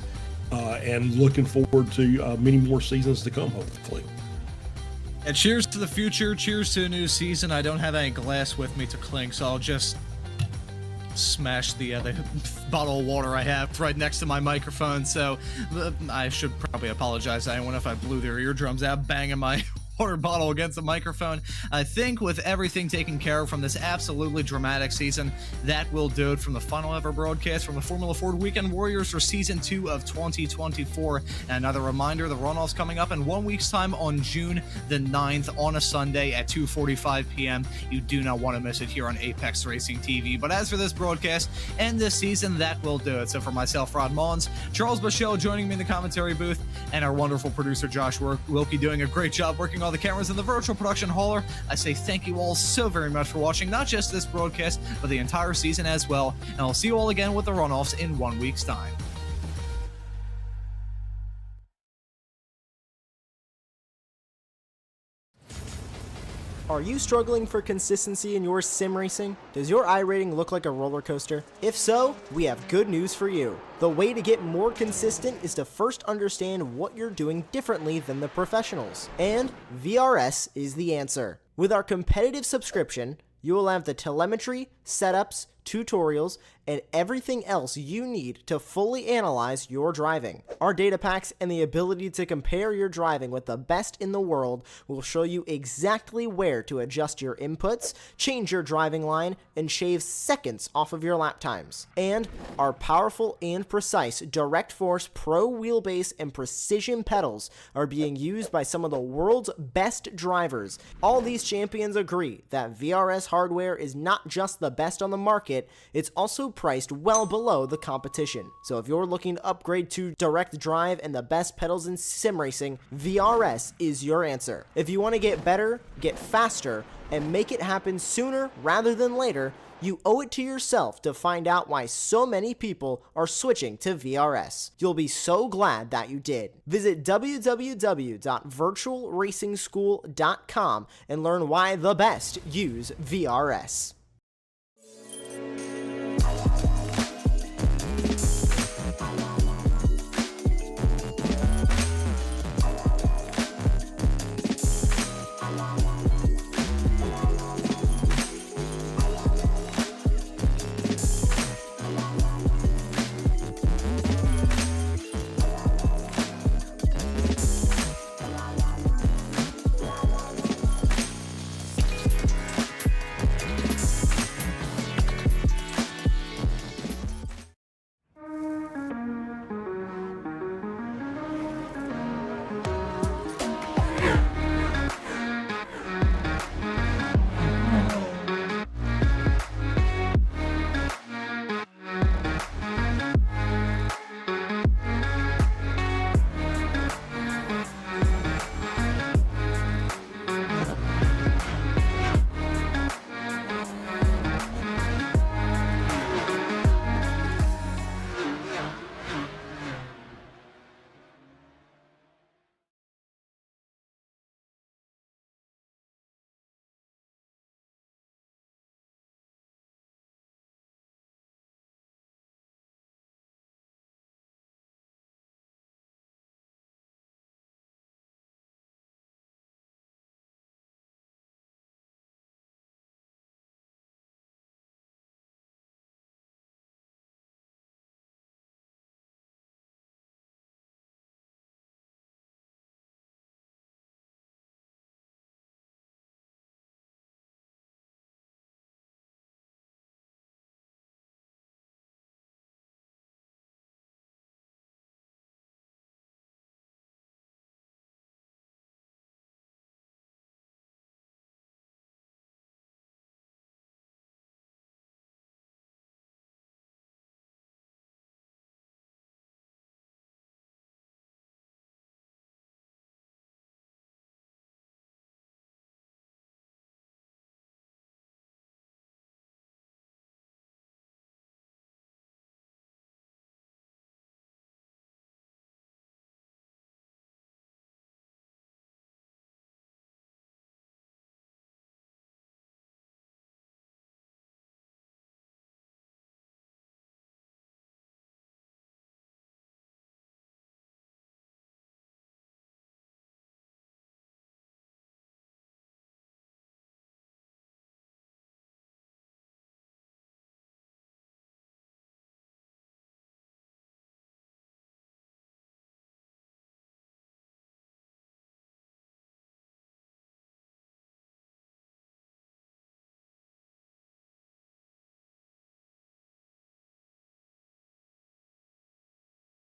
and looking forward to many more seasons to come, hopefully. And cheers to the future. Cheers to a new season. I don't have any glass with me to clink, so I'll just smash the bottle of water I have right next to my microphone. So I should probably apologize to anyone if I blew their eardrums out banging my water bottle against the microphone. I think with everything taken care of from this absolutely dramatic season, that will do it from the final ever broadcast from the Formula Ford Weekend Warriors for Season 2 of 2024. And another reminder, the runoff's coming up in 1 week's time on June the 9th on a Sunday at 2:45 p.m. You do not want to miss it here on Apex Racing TV. But as for this broadcast and this season, that will do it. So for myself, Rod Mullins, Charles Bichelle joining me in the commentary booth, and our wonderful producer Josh Wilkie doing a great job working all the cameras in the virtual production hauler, I say thank you all so very much for watching not just this broadcast, but the entire season as well. And I'll see you all again with the runoffs in 1 week's time. Are you struggling for consistency in your sim racing? Does your iRating look like a roller coaster? If so, we have good news for you. The way to get more consistent is to first understand what you're doing differently than the professionals. And VRS is the answer. With our competitive subscription, you will have the telemetry, setups, tutorials, and everything else you need to fully analyze your driving. Our data packs and the ability to compare your driving with the best in the world will show you exactly where to adjust your inputs, change your driving line, and shave seconds off of your lap times. And our powerful and precise Direct Force Pro wheelbase and precision pedals are being used by some of the world's best drivers. All these champions agree that VRS hardware is not just the best on the market, it's also priced well below the competition. So if you're looking to upgrade to direct drive and the best pedals in sim racing, VRS is your answer. If you want to get better, get faster, and make it happen sooner rather than later, you owe it to yourself to find out why so many people are switching to VRS. You'll be so glad that you did. Visit www.virtualracingschool.com and learn why the best use VRS.